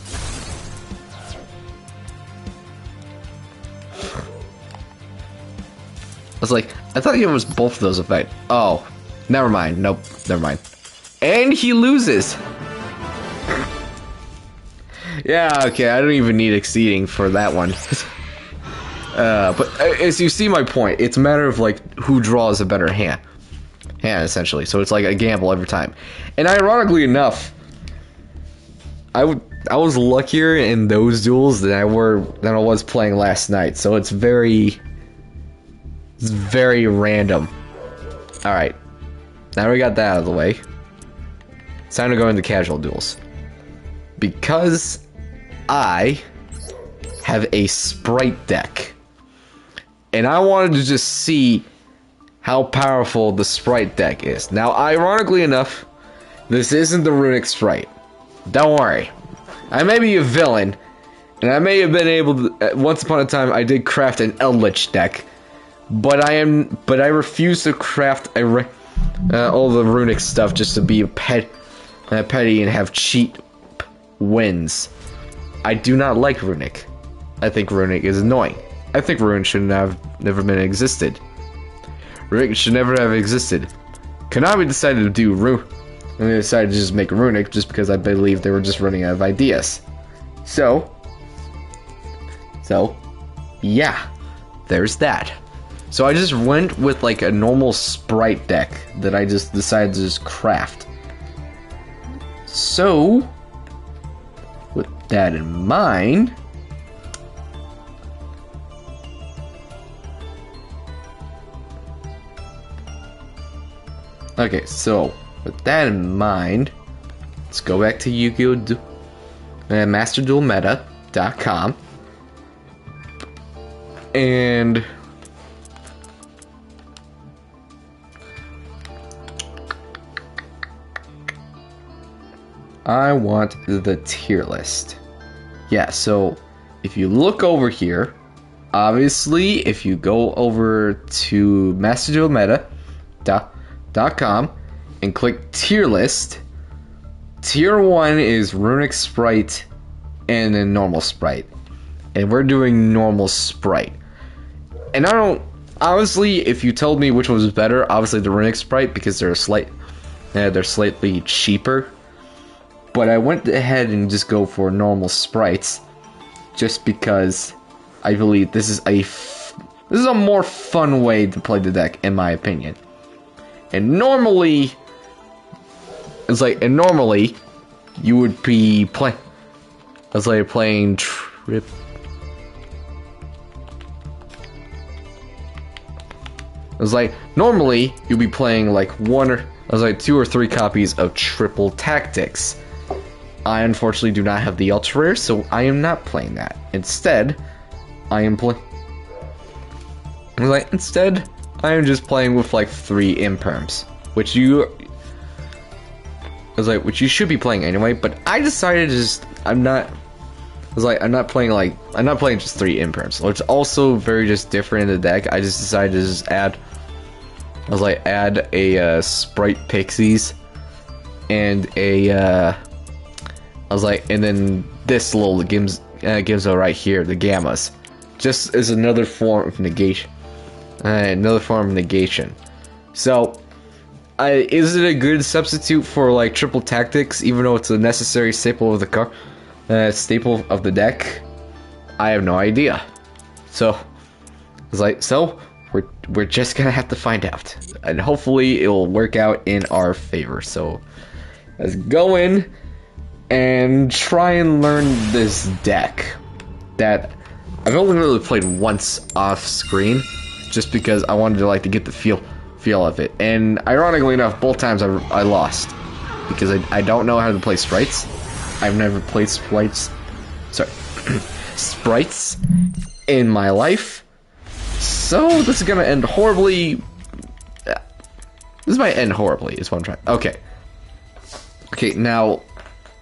I was like, I thought it was both of those effects. Oh, never mind. Nope, never mind. And he loses. Yeah, okay, I don't even need exceeding for that one. But as you see my point, it's a matter of like who draws a better hand, essentially. So it's like a gamble every time. And ironically enough, I was luckier in those duels than I was playing last night. So it's very random. All right, now we got that out of the way. It's time to go into casual duels because I have a Sprite deck. And I wanted to just see how powerful the Sprite deck is. Now, ironically enough, this isn't the Runic Sprite. Don't worry. I may be a villain, and I may have been able to... once upon a time, I did craft an Eldritch deck. But I refuse to craft all the Runic stuff just to be a petty and have cheat wins. I do not like Runic. I think Runic is annoying. I think Runic should never been existed. Runic should never have existed. Konami decided to do and they decided to just make Runic just because I believe they were just running out of ideas. So yeah, there's that. So I just went with like a normal Sprite deck that I just decided to just craft. So with that in mind, okay, so with that in mind, let's go back to Yu-Gi-Oh! MasterDuelMeta.com and I want the tier list. Yeah, so if you look over here, obviously if you go over to MasterDuelMeta.com and click tier list, tier 1 is Runic Sprite and then normal Sprite. And we're doing normal Sprite. And I don't, honestly, if you told me which one was better, obviously the Runic Sprite because they're slightly cheaper. But I went ahead and just go for normal Sprites just because I believe this is a more fun way to play the deck in my opinion. And normally you would be playing trip. It was like normally you'd be playing like 2 or 3 copies of Triple Tactics. I unfortunately do not have the ultra rare, so I am not playing that. Instead, I am just playing with like 3 imperms, which you should be playing anyway. But I decided to I'm not playing just 3 imperms, which is also very just different in the deck. I just decided to just add a Sprite Pixies and and then this little Gimzo right here, the Gammas, just as another form of negation. So, is it a good substitute for like Triple Tactics, even though it's a necessary staple of the deck? I have no idea. So, we're just gonna have to find out, and hopefully it'll work out in our favor. So, let's go in and try and learn this deck that I've only really played once off screen, just because I wanted to get the feel of it. And ironically enough, both times I lost because I don't know how to play Sprites. I've never played Sprites in my life. So this is gonna end horribly. This might end horribly, is what I'm trying. Okay, now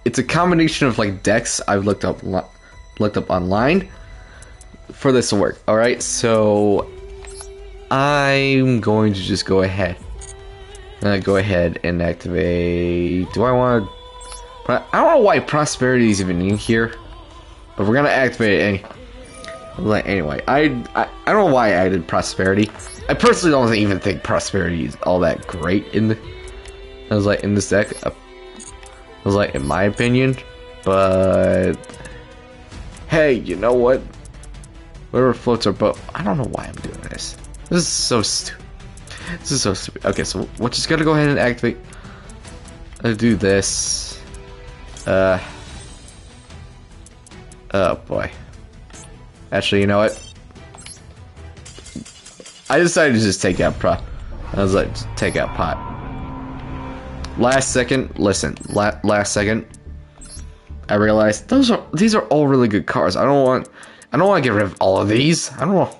it's a combination of like decks I've looked up online for this to work. All right, so I'm going to just go ahead. Go ahead and activate. Do I want to? I don't know why prosperity is even in here, but we're gonna activate it anyway. I don't know why I added prosperity. I personally don't even think prosperity is all that great in the. I was like in this deck. I was like in my opinion, but hey, you know what? Whatever floats our boat. I don't know why I'm doing this. This is so stupid. This is so stupid. Okay, so we're just gonna go ahead and activate. Let's do this. Oh boy. Actually, you know what? I decided to just take out I was like, just take out pot. Last second, listen. Last second, I realized these are all really good cards. I don't want to get rid of all of these. I don't know.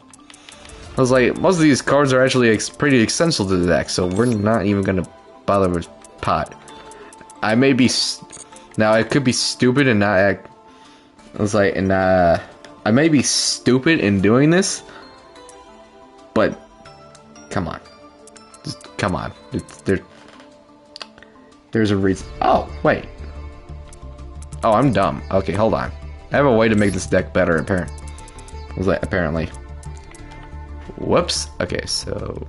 I was like, most of these cards are actually pretty essential to the deck, so we're not even gonna bother with pot. I may be now. I could be stupid and not act. I was like, and I may be stupid in doing this, but come on, just come on. There's a reason. Oh wait. Oh, I'm dumb. Okay, hold on. I have a way to make this deck better. Apparently. Whoops. Okay, so.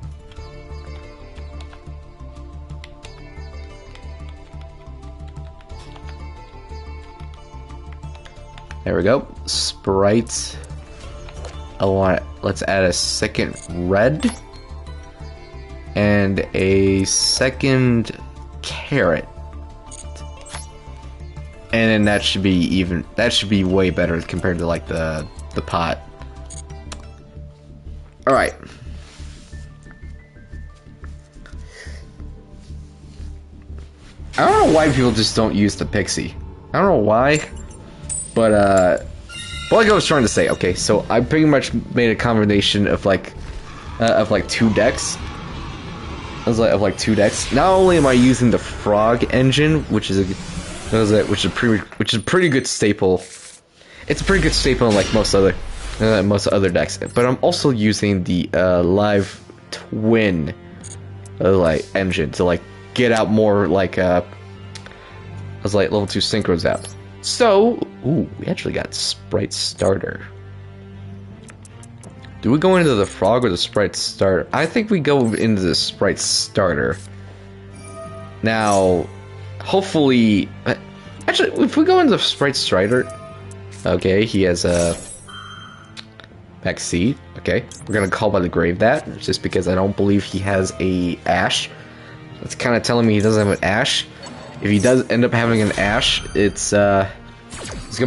There we go. Sprights. Let's add a second red. And a second carrot. And then that should be way better compared to like the pot. Alright. I don't know why people just don't use the pixie. I don't know why. But like I was trying to say, okay, so I pretty much made a combination of like two decks. Of like two decks. Not only am I using the frog engine, which is a pretty good staple. It's a pretty good staple in like most other decks. But I'm also using the live twin like engine to like get out more like level 2 synchros out. So, ooh, we actually got Sprite starter. Do we go into the frog or the Sprite starter? I think we go into the Sprite starter. Now, hopefully, actually, if we go into the Sprite starter, okay, he has a Maxi. Okay, we're gonna call by the grave that just because I don't believe he has a Ash. That's kind of telling me he doesn't have an Ash. If he does end up having an Ash, it's gonna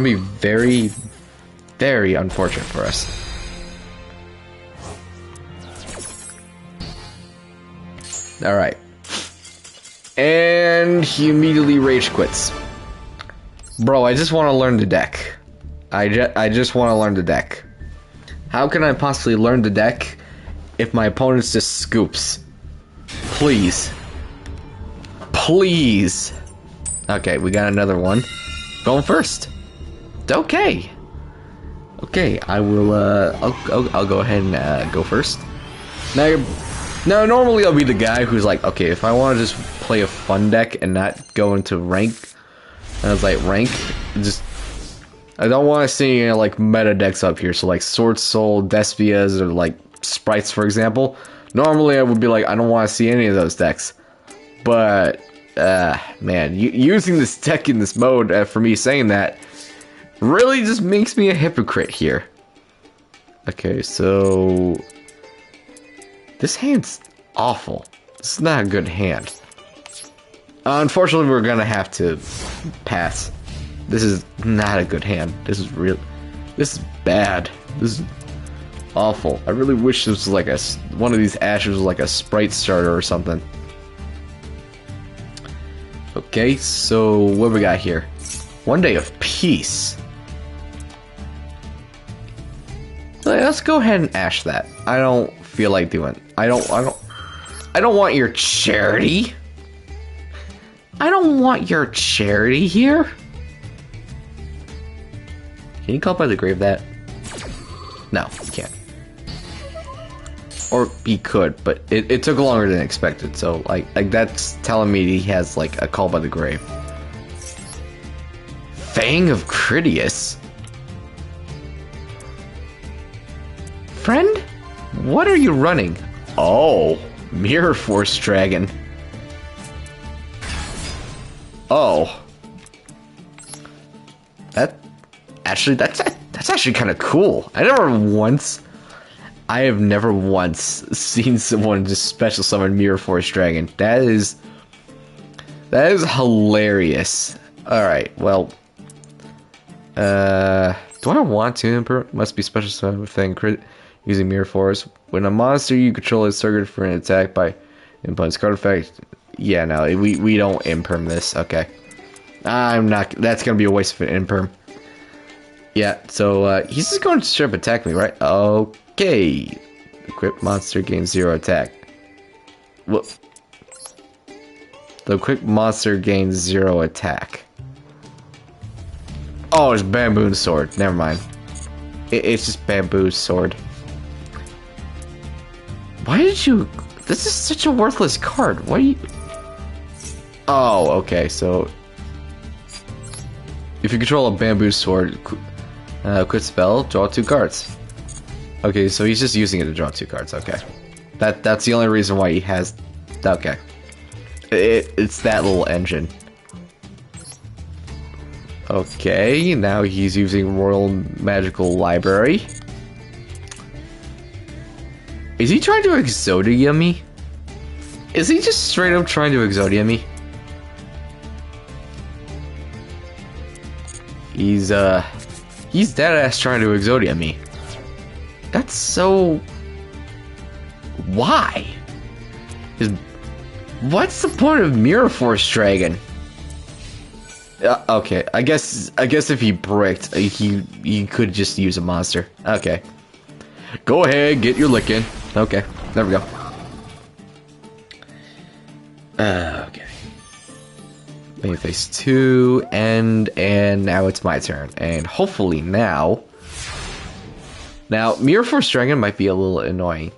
be very, very unfortunate for us. Alright. And he immediately rage quits. Bro, I just want to learn the deck. I just want to learn the deck. How can I possibly learn the deck if my opponent's just scoops? Please. Please. Okay, we got another one. Going first. Okay. Okay, I will, I'll go ahead and, go first. Now, normally I'll be the guy who's like, okay, if I want to just play a fun deck and not go into rank, and I was like, rank, I don't want to see any, like, meta decks up here, so, like, Sword Soul, Despias, or, like, Sprights, for example. Normally I would be like, I don't want to see any of those decks. But, man, using this deck in this mode, for me saying that, really just makes me a hypocrite here. Okay, so... this hand's awful. This is not a good hand. Unfortunately, we're gonna have to pass. This is not a good hand. This is bad. This is awful. I really wish this was like one of these ashes was like a Sprite starter or something. Okay, so what we got here? One Day of Peace. Let's go ahead and ash that. I don't feel like doing. I don't want your charity. I don't want your charity here. Can you call by the grave that? No, you can't. Or he could, but it took longer than expected, so like that's telling me he has like a call by the grave. Fang of Critias? Friend? What are you running? Oh, Mirror Force Dragon. Oh. That's actually kind of cool. I have never once seen someone just special summon Mirror Force Dragon. That is hilarious. Alright, well. Do I want to improve? Must be special summon with Fang crit using Mirror Force. When a monster you control is triggered for an attack by impulse card effect. Yeah, no, we don't imperm this. Okay. I'm not. That's gonna be a waste of an imperm. Yeah, so he's just going to straight up attack me, right? Okay. Equipped monster gains 0 attack. Well, the equipped monster gains 0 attack. Oh, it's Bamboo Sword. Never mind. It's just Bamboo Sword. Why did you... This is such a worthless card. Why are you... Oh, okay, so... If you control a Bamboo Sword, quit spell, draw 2 cards. Okay, so he's just using it to draw 2 cards, okay. That's the only reason why he has... Okay. It's that little engine. Okay, now he's using Royal Magical Library. Is he trying to Exodia me? Is he just straight up trying to Exodia me? He's dead ass trying to Exodia me. That's so... Why? What's the point of Mirror Force Dragon? Okay, I guess if he bricked, he could just use a monster. Okay. Go ahead, get your lick in. Okay, there we go. Okay. Main phase 2, and now it's my turn. And hopefully now... Now, Mirror Force Dragon might be a little annoying.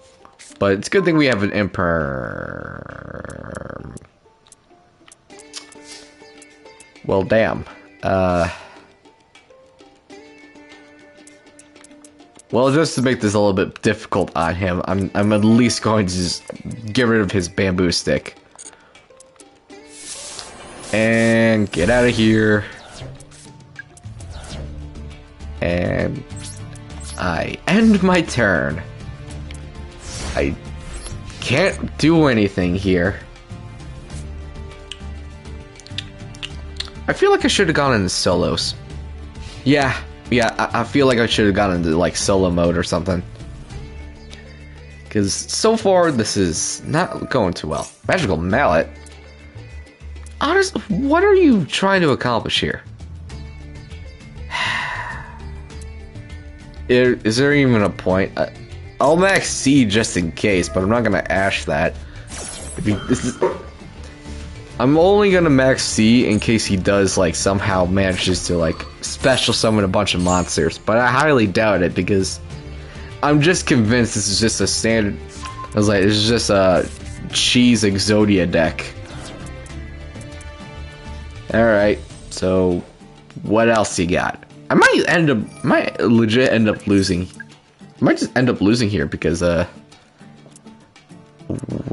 But it's a good thing we have an Imperm. Well, damn. Well, just to make this a little bit difficult on him, I'm at least going to just get rid of his bamboo stick. And get out of here. And I end my turn. I can't do anything here. I feel like I should have gone into solos. Yeah, I feel like I should have gone into like solo mode or something. Because so far this is not going too well. Magical Mallet? Honest, what are you trying to accomplish here? Is there even a point? I'll max C just in case, but I'm not gonna Ash that. I'm only gonna max C in case he does like somehow manages to like special summon a bunch of monsters, but I highly doubt it because I'm just convinced this is just a standard. I was like, it's just a cheese Exodia deck. All right, so what else you got? I might legit end up losing. I might just end up losing here because what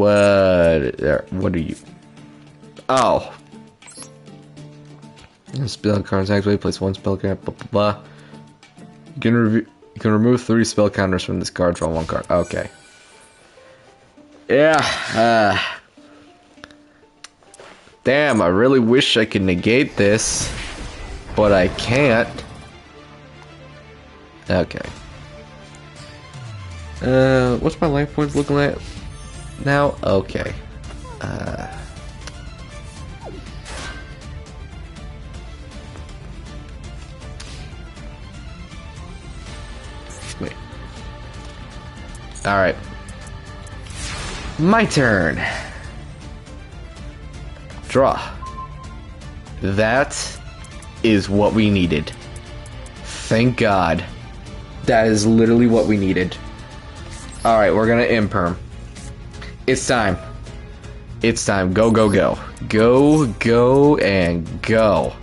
are you? Oh. Spell cards activate, place 1 spell card, blah blah blah. You can remove 3 spell counters from this card, draw 1 card. Okay. Yeah, damn, I really wish I could negate this, but I can't. Okay. What's my life points looking like now? Okay. Wait. Alright. My turn. Draw. That is what we needed. Thank God. That is literally what we needed. Alright, we're gonna imperm. It's time. It's time. Go, go, go. Go, go, and go.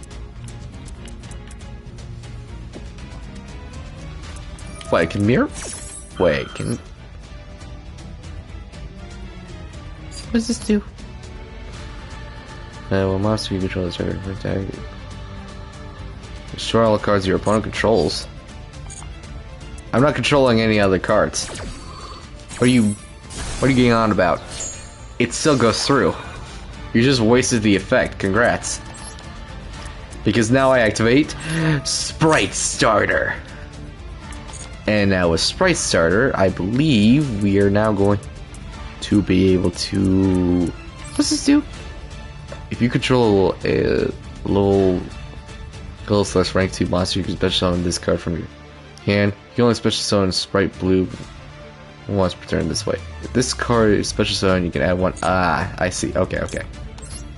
Wait, can mirror? Wait, can... What does this do? Well, monster you control this target for attack. Destroy all the cards your opponent controls. I'm not controlling any other cards. What are you getting on about? It still goes through. You just wasted the effect. Congrats. Because now I activate Sprite Starter. And now with Sprite Starter, I believe we are now going to be able to... What's this do? If you control a low / rank 2 monster, you can special summon this card from your hand. You can only special summon Sprite Blue once per turn this way. If this card is special summon, you can add one. Ah, I see. Okay, okay.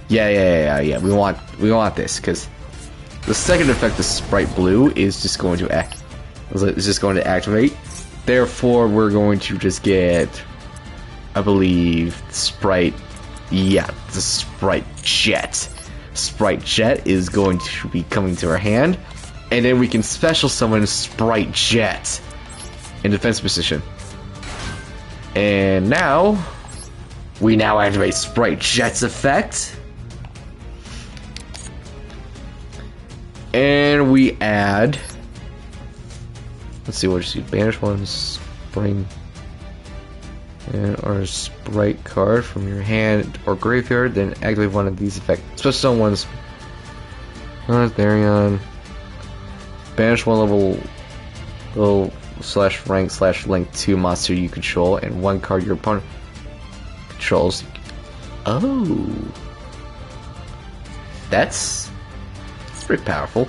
Yeah. We want this because the second effect of Sprite Blue is just going to act. It's just going to activate. Therefore, we're going to just get, I believe, Sprite. Yeah, the Sprite Jet. Sprite Jet is going to be coming to our hand, and then we can special summon Sprite Jet in defense position. And now, we now activate Sprite Jet's effect. And we add... Let's see what you see. Banish one, Spring... or a Sprite card from your hand or graveyard, then activate one of these effects. Special summon one's... Therion. Banish one level / rank / link 2 monster you control and one card your opponent controls. Oh, that's pretty powerful.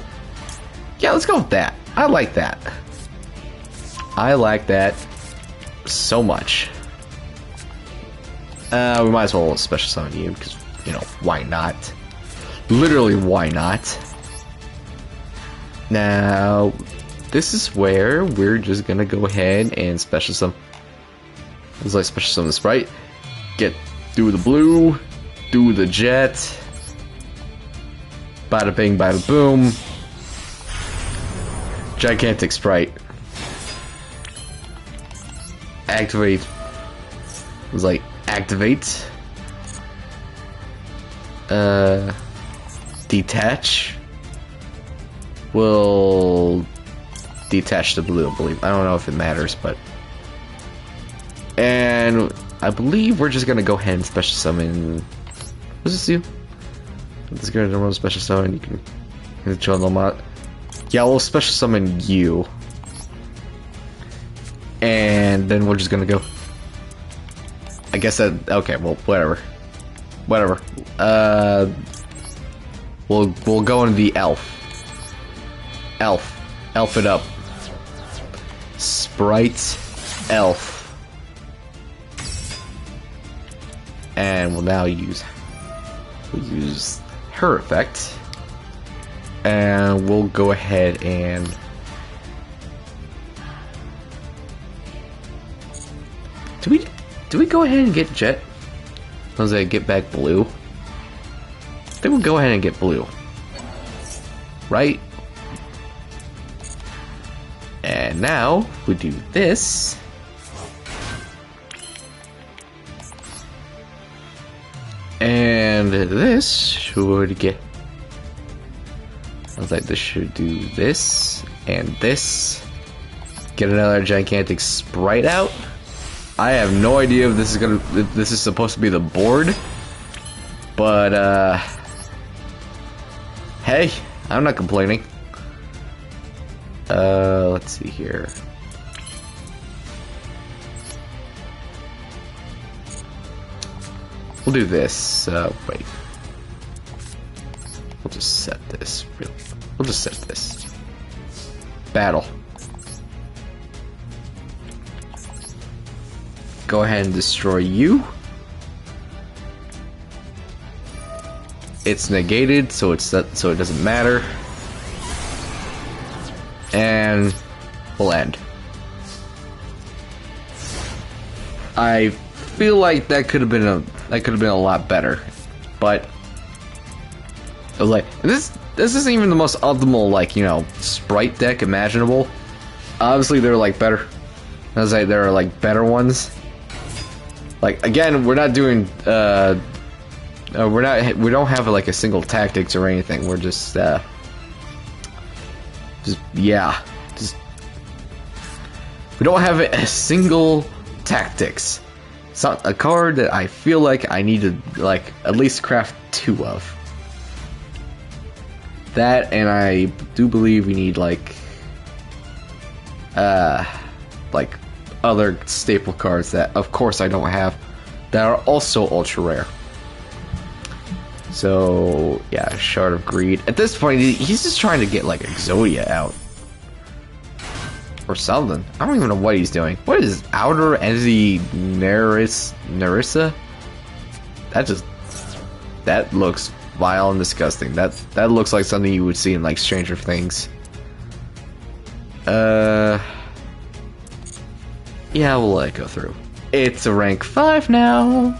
Yeah, let's go with that. I like that. I like that so much. We might as well special summon you because, you know, why not? Literally, why not? Now, this is where we're just gonna go ahead and special summon. It's like special summon the Sprite. Do the blue, do the jet. Bada bing, bada boom. Gigantic Sprite. Activate. It was like activate. Detach. Will detach the blue, I believe. I don't know if it matters, but... And I believe we're just gonna go ahead and special summon... What does this do? This is gonna run special summon, you can control them out. Yeah, we'll special summon you. And then we're just gonna go... I guess that... Okay, well, whatever. Whatever. We'll go into the elf. Elf it up. Sprite elf. And we'll now use her effect. And we'll go ahead and do we go ahead and get Jet? Was I get back blue? I think we'll go ahead and get blue. Right? And now we do this. And this should get... I was like, this should do this and this. Get another gigantic Sprite out. I have no idea if this is if this is supposed to be the board, but hey, I'm not complaining. Let's see here. We'll do this. Wait. We'll just set this. We'll just set this. Battle. Go ahead and destroy you. It's negated, so it doesn't matter. And we'll end. I feel like that could have been a lot better, but I was like, this isn't even the most optimal, like, you know, sprite deck imaginable. Obviously, there are like better. I was like, there are like better ones. Like, again, we're not doing we don't have like a single tactics or anything. We're just yeah, we don't have a single tactics. It's not a card that I feel like I need to like at least craft 2 of. That, and I do believe we need like other staple cards that of course I don't have that are also ultra rare. So yeah, Shard of Greed. At this point, he's just trying to get like Exodia out or something. I don't even know what he's doing. What is Outer Entity Nerissa? That looks vile and disgusting. That looks like something you would see in like Stranger Things. Yeah, we'll let it go through. It's a rank 5 now.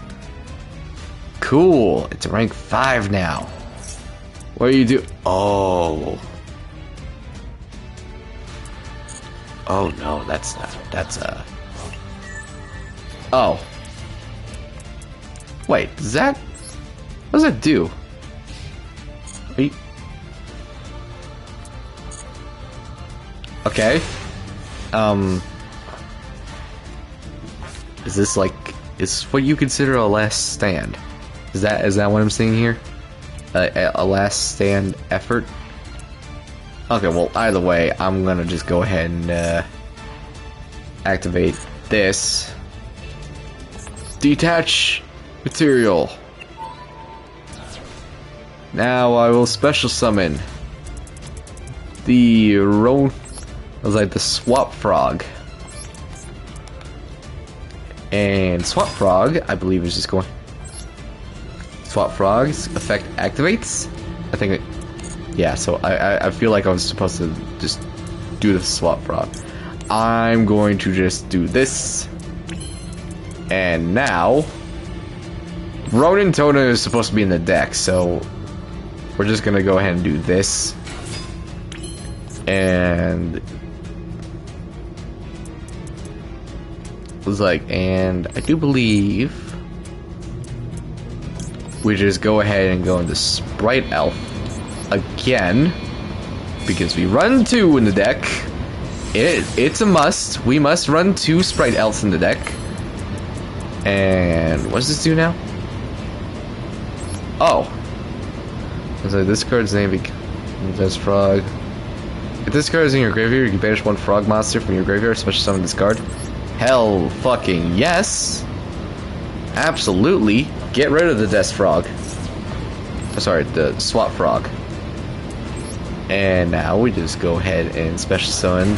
Cool. It's a rank 5 now. What do you do? Oh. Oh no, that's not. Oh. Wait, does that... What does that do? Wait. Okay. Is this like... Is what you consider a last stand? Is that what I'm seeing here? A last stand effort? Okay, well, either way, I'm gonna just go ahead and activate this. Detach material. Now I will special summon the the Swap Frog. And Swap Frog, I believe, is just going. Swap Frog's effect activates. I think it. Yeah, so I feel like I was supposed to just do the Swap Frog. I'm going to just do this. And now, Ronin Tona is supposed to be in the deck, so we're just gonna go ahead and do this. And it was like, and I do believe we just go ahead and go into Sprite Elf again, because we run 2 in the deck. It's a must. We must run 2 Sprite Elves in the deck. And what does this do now? Oh, so this card's name becomes Frog. If this card is in your graveyard, you can banish 1 frog monster from your graveyard, special summon this card. Hell fucking yes! Absolutely! Get rid of the Death Frog. Oh, sorry, the Swap Frog. And now we just go ahead and special summon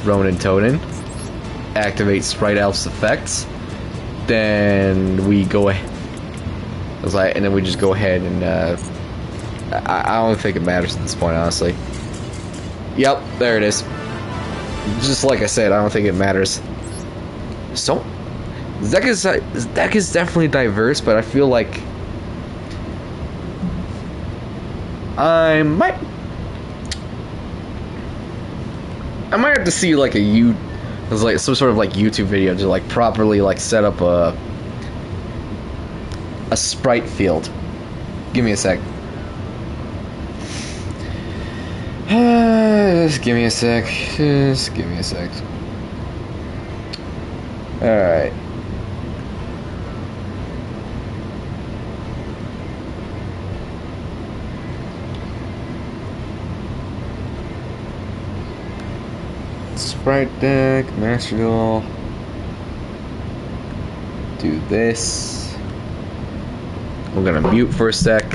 Ronin Tonin. Activate Sprite Elf's effects. Then we go ahead. And then we just go ahead and I don't think it matters at this point, honestly. Yep, there it is. Just like I said, I don't think it matters. So, this deck is definitely diverse, but I feel like I might have to see like like some sort of like YouTube video to like properly like set up a sprite field. Give me a sec. Just give me a sec. Just give me a sec. Alright. Sprite deck, Master Duel. Do this. I'm gonna mute for a sec.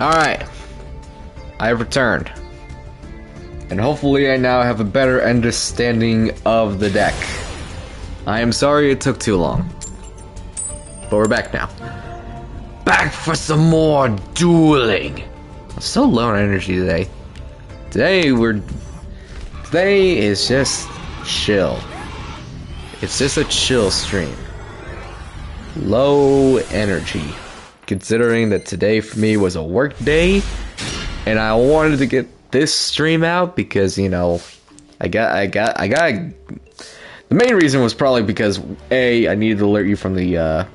Alright. I have returned. And hopefully I now have a better understanding of the deck. I am sorry it took too long. But we're back now. Back for some more dueling! I'm so low on energy today. Today is just chill. It's just a chill stream. Low energy. Considering that today for me was a work day, and I wanted to get this stream out because, you know, I got the main reason was probably because A, I needed to alert you from the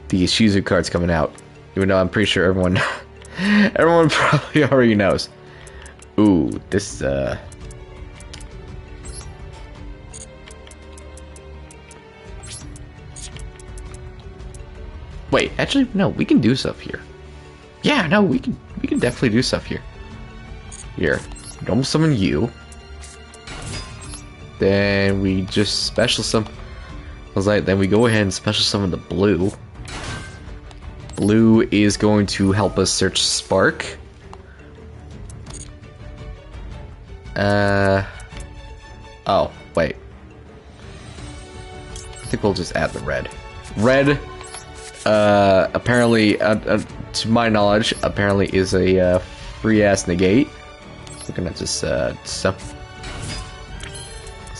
Shizu cards coming out. Even though I'm pretty sure everyone probably already knows. Ooh, this wait, actually, no, we can do stuff here. Yeah, no, we can definitely do stuff here. Here, normal summon you. Then we just special summon. I was like, then we go ahead and special summon the blue. Blue is going to help us search Spark. Oh, wait. I think we'll just add the red. Red, apparently, to my knowledge, apparently is a free-ass negate. We're gonna just, it's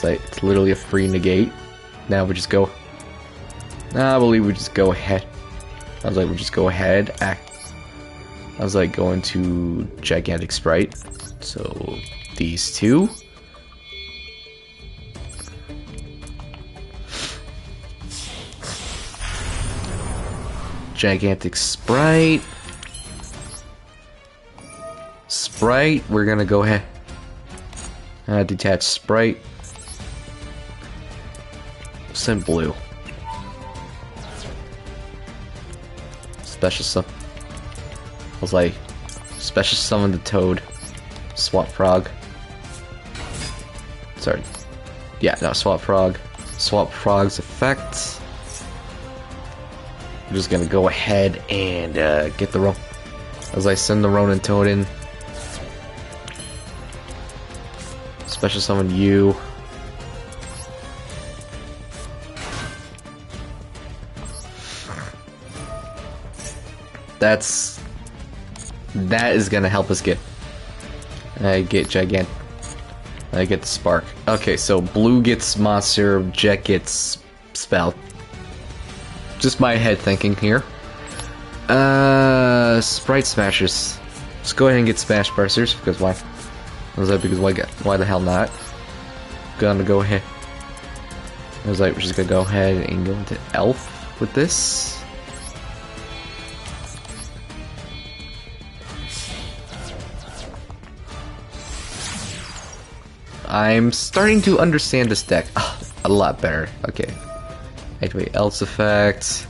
like, it's literally a free negate. Now we just go... I believe we just go ahead. I was like, we just go ahead, act. I was like, going to Gigantic Sprite. So, these two. Gigantic Sprite. Sprite, we're gonna go ahead. Detach Sprite. Send blue. Special summon. I was like, special summon the Toad. Swap Frog. Sorry. Yeah, no, Swap Frog. Swap Frog's effect. I'm just gonna go ahead and get the as I send the Ronin Toad in. Special summon you. That is gonna help us get the Spark. Okay, so blue gets monster, Jet gets spell. Just my head thinking here. Sprite Smashers. Let's go ahead and get Smash Bursters because why? Was that because why the hell not? Gonna go ahead. I was like, we're just gonna go ahead and go into Elf with this. I'm starting to understand this deck a lot better. Okay. Anyway, else effect.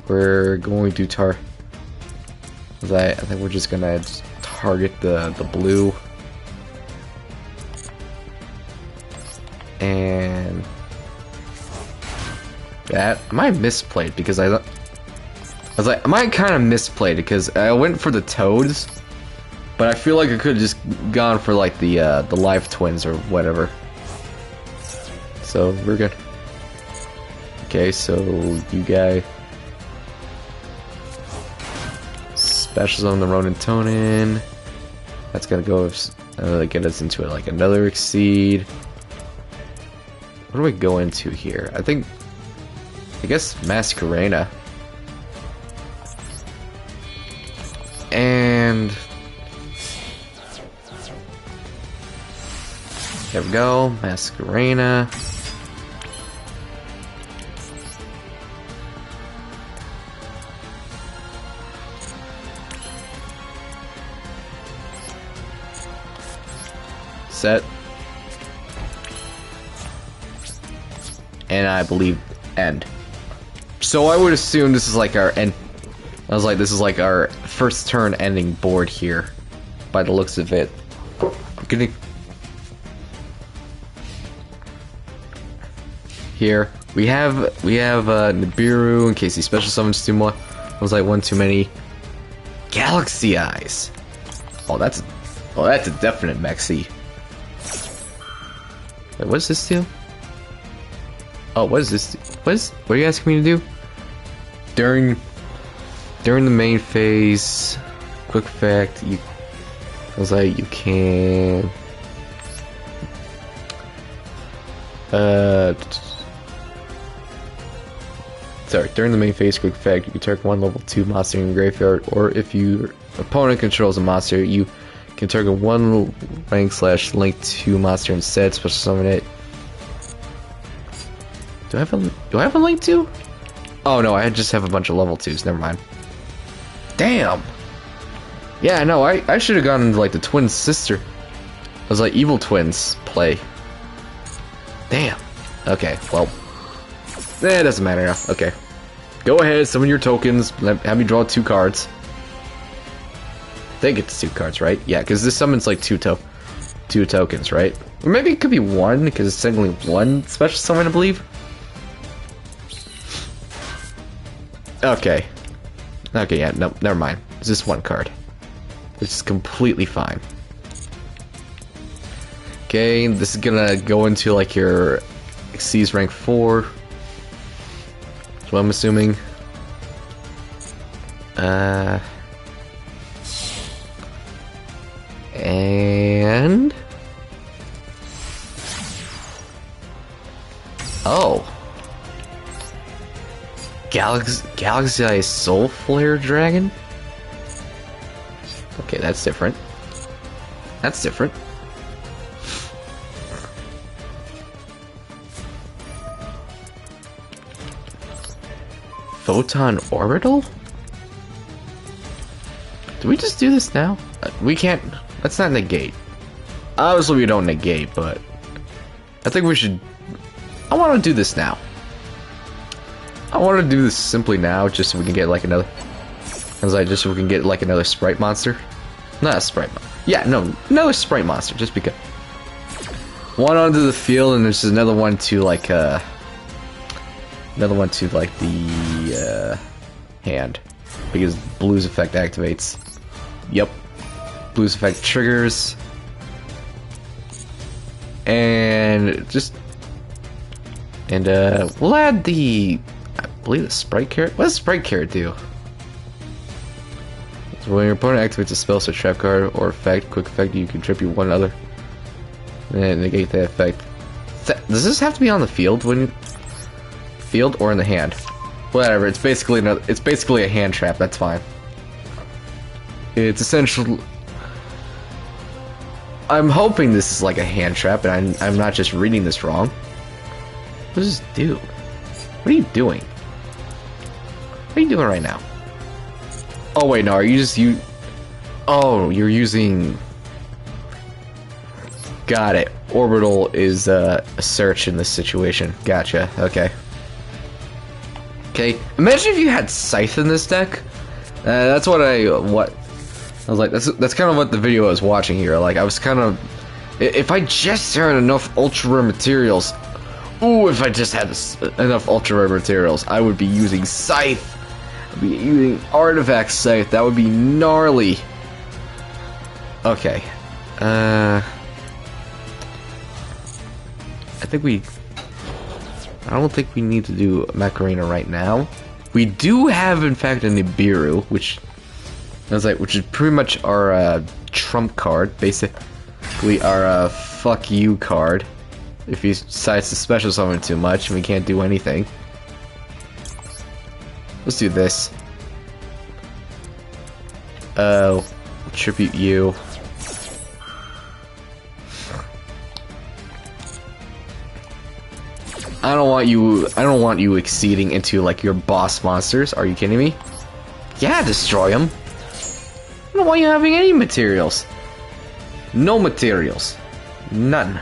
We're going to I think we're just gonna target the blue. And that I might have misplayed because I was like, I might kind of misplayed because I went for the Toads. But I feel like I could have just gone for like the live twins or whatever. So we're good. Okay, so you guys specials on the Ronin Tonin. That's gonna go get us into like another Exceed. What do we go into here? I guess Masquerena. And there we go, Masquerena. Set. And I believe end. So I would assume this is like our end. I was like, this is like our first turn ending board here, by the looks of it. Here we have Nibiru in case he special summons too much. I was like one too many. Galaxy Eyes. Oh, that's a definite Mexi. Wait, what does this do? Oh, what is this? What are you asking me to do? During the main phase, quick fact, I was like, you can sorry, during the main phase, quick fact, you can target one level 2 monster in your graveyard, or if your opponent controls a monster, you can target one rank/link 2 monster instead, special summon it. Do I have a link 2? Oh no, I just have a bunch of level 2s, never mind. Damn! Yeah, no, I should have gone into like the twin sister. I was like evil twins play. Damn. Okay, well. It doesn't matter now. Okay. Go ahead, summon your tokens, have me draw 2 cards. I think it's 2 cards, right? Yeah, because this summons like 2 tokens, right? Or maybe it could be 1, because it's technically 1 special summon, I believe. Okay. Okay, yeah, no, never mind. It's just 1 card. Which is completely fine. Okay, this is gonna go into like your exceeds rank 4. That's what I'm assuming. And oh, Galaxy Eye Soul Flare Dragon. Okay, that's different. That's different. Photon Orbital? Do we just do this now? We can't. Let's not negate. Obviously, we don't negate, but I think we should. I want to do this now. I want to do this simply now, just so we can get like another. I was like, just so we can get like another Sprite monster. Not a Sprite monster. Yeah, no, another Sprite monster, just because. One onto the field, and there's another one to like the hand, because Blue's effect activates. Yep, Blue's effect triggers, and we'll add the, I believe, the Sprite carrot. What does Sprite carrot do? So when your opponent activates a spell, such trap card or effect, quick effect, you contribute one other, and negate that effect. Does this have to be on the field field or in the hand? Whatever. It's basically a hand trap. That's fine. It's essential. I'm hoping this is like a hand trap, and I'm not just reading this wrong. What does this do? What are you doing? What are you doing right now? Oh wait, no. Are you just Oh, you're using. Got it. Orbital is a search in this situation. Gotcha. Okay. Okay. Imagine if you had Scythe in this deck. That's what I was like. That's kind of what the video I was watching here. Like I was kind of, if I just had enough ultra rare materials. Ooh, if I just had enough ultra rare materials, I would be using Scythe. I'd be using Artifact Scythe. That would be gnarly. Okay. I don't think we need to do Macarena right now. We do have, in fact, a Nibiru, which is pretty much our trump card, basically our fuck you card. If he decides to special summon too much, and we can't do anything. Let's do this. Tribute you. I don't want you exceeding into like your boss monsters. Are you kidding me? Yeah, destroy them. I don't want you having any materials. No materials. None.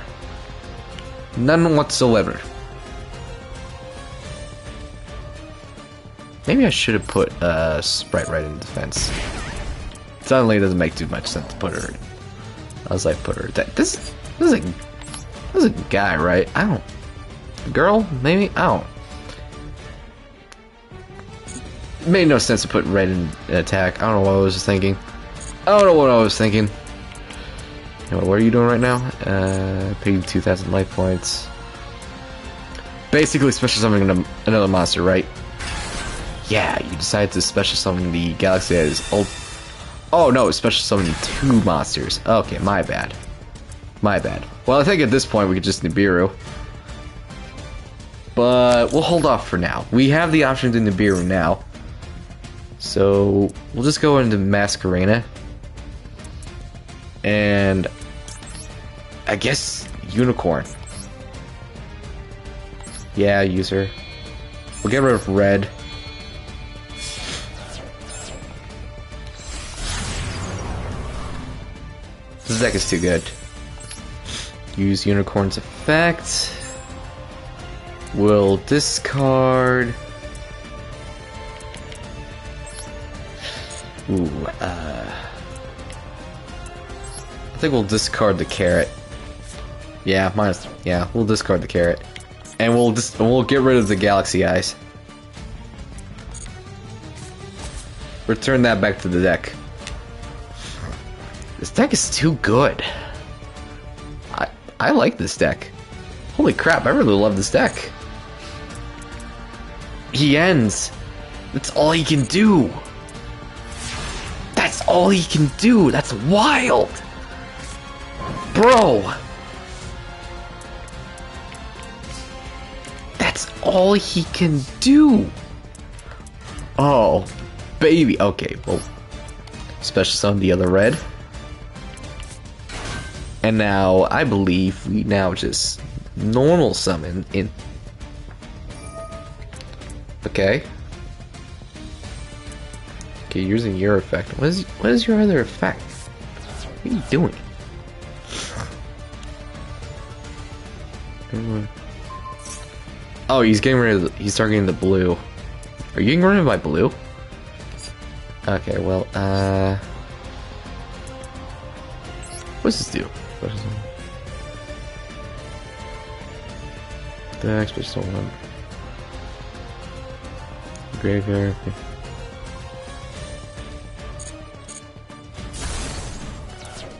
None whatsoever. Maybe I should have put Sprite right in defense. Suddenly it doesn't make too much sense to put her. I was like, put her. This is a guy, right? I don't. Girl, maybe? I don't. It made no sense to put red in attack. I don't know what I was thinking. I don't know what I was thinking. What are you doing right now? Pay 2,000 life points. Basically special summoning another monster, right? Yeah, you decided to special summon the Galaxy that is old. Oh no, special summoning 2 monsters. Okay, my bad. My bad. Well, I think at this point we could just Nibiru. But we'll hold off for now. We have the option to Nibiru now. So we'll just go into Masquerena. And I guess Unicorn. Yeah, use her. We'll get rid of red. This deck is too good. Use Unicorn's effect. We'll discard. Ooh, I think we'll discard the carrot. Yeah, we'll discard the carrot. And we'll get rid of the Galaxy Eyes. Return that back to the deck. This deck is too good. I like this deck. Holy crap, I really love this deck. He ends. That's all he can do. That's all he can do. That's wild. Bro. That's all he can do. Oh, baby. Okay, well, special summon the other red. And now, I believe we now just normal summon in. Okay. Okay, using your effect. What is your other effect? What are you doing? Oh, he's getting rid of he's targeting the blue. Are you getting rid of my blue? Okay, well, what's this do? The expert one. Graveyard.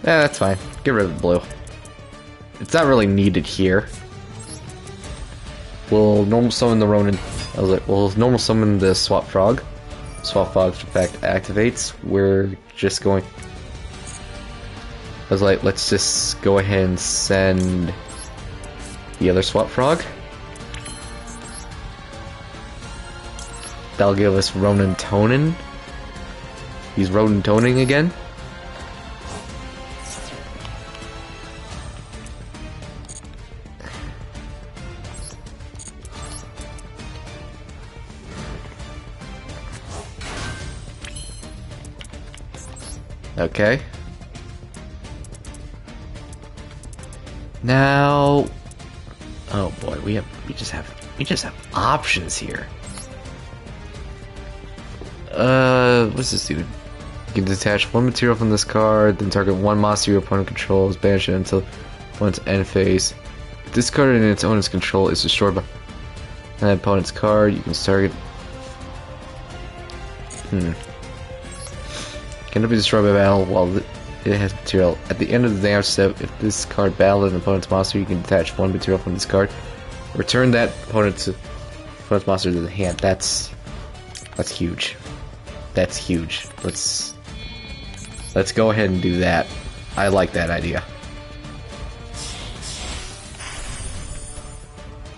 Yeah, that's fine. Get rid of the blue. It's not really needed here. We'll normal summon the Ronin. I was like, we'll normal summon the Swap Frog. Swap Frog effect activates. We're just going. I was like, let's just go ahead and send the other Swap Frog. That'll give us Ronin Tonin. He's Ronin Toning again. Okay. Now, oh boy, we just have options here. What's this do? You can detach one material from this card, then target one monster your opponent controls, banish it until opponent's end phase. If this card in its owner's control is destroyed by an opponent's card, you can target. Cannot be destroyed by battle while it has material. At the end of the damage step, if this card battled an opponent's monster, you can detach one material from this card. Return that opponent's monster to the hand. That's huge. That's huge. Let's go ahead and do that. I like that idea.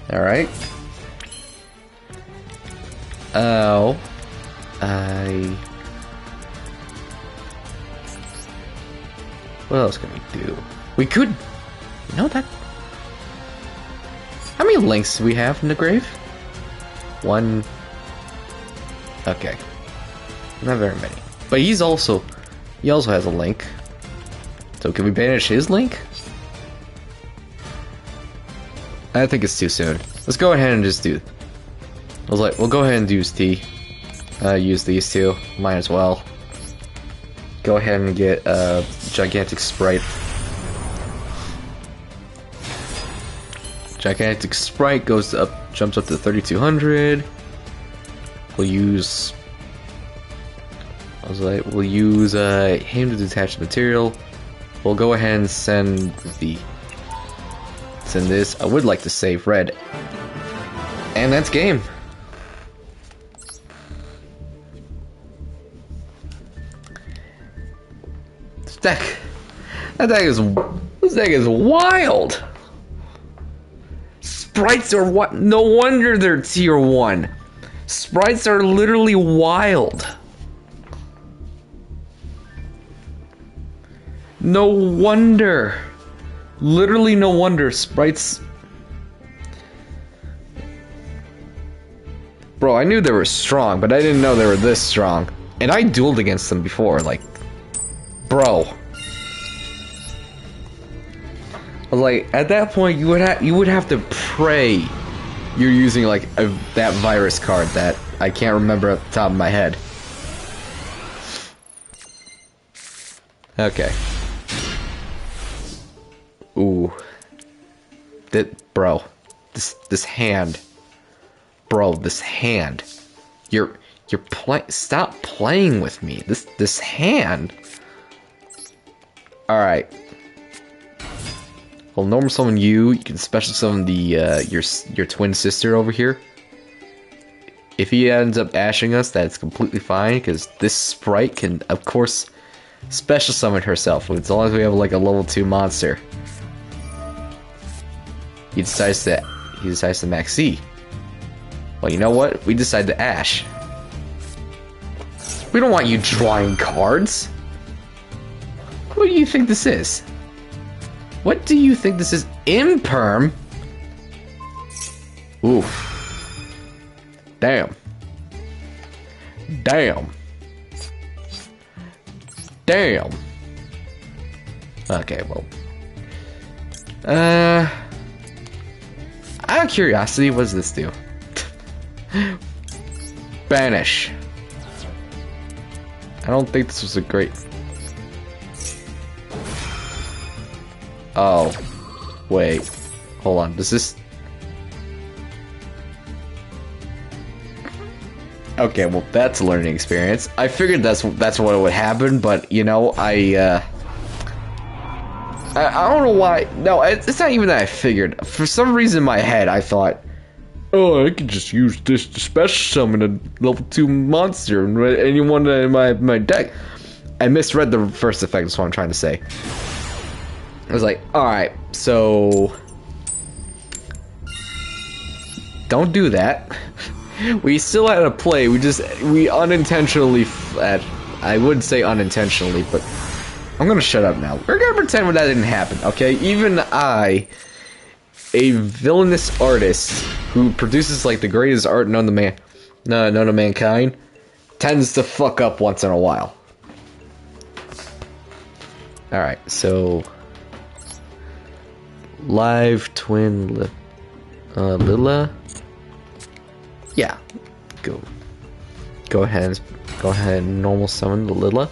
Alright. Oh. What else can we do? We could... You know that... How many links do we have in the grave? One... Okay. Not very many. But he also has a link. So can we banish his link? I think it's too soon. Let's go ahead and just do... I was like, we'll go ahead and use T. Use these two. Might as well. Go ahead and get a gigantic sprite. Gigantic sprite goes up, jumps up to 3200. We'll use I was like, we'll use him to detach the material. We'll go ahead and send this. I would like to save red. And that's game. This deck is wild. Sprights are what? No wonder they're tier 1. Sprights are literally wild. No wonder. Literally no wonder. Sprights. Bro, I knew they were strong, but I didn't know they were this strong. And I dueled against them before, like... Bro. Like, at that point, you would have to pray you're using, like, that virus card that I can't remember off the top of my head. Okay. Ooh. Bro. This hand. Bro, this hand. You're stop playing with me. This hand. Alright. Well, normal summon you. You can special summon the your twin sister over here. If he ends up ashing us, that's completely fine, because this sprite can, of course, special summon herself, as long as we have like a level 2 monster. He decides to max C. Well, you know what? We decide to ash. We don't want you drawing cards. What do you think this is? What do you think this is? Imperm? Oof. Damn. Damn. Damn. Okay, well. Out of curiosity, what does this do? Banish. I don't think this was a great... Oh. Wait. Hold on. Does this... Okay, well, that's a learning experience. I figured that's what would happen, but, you know, I don't know why... No, it's not even that I figured. For some reason in my head, I thought, oh, I could just use this to special summon a level 2 monster and anyone in my deck. I misread the first effect, that's what I'm trying to say. I was like, alright, so... Don't do that. We still had a play, we unintentionally... I would say unintentionally, but... I'm gonna shut up now. We're gonna pretend that didn't happen, okay? Even I, a villainous artist who produces like the greatest art known to mankind, tends to fuck up once in a while. Alright, so... Live twin Lila? Yeah. Go ahead and normal summon the Lila.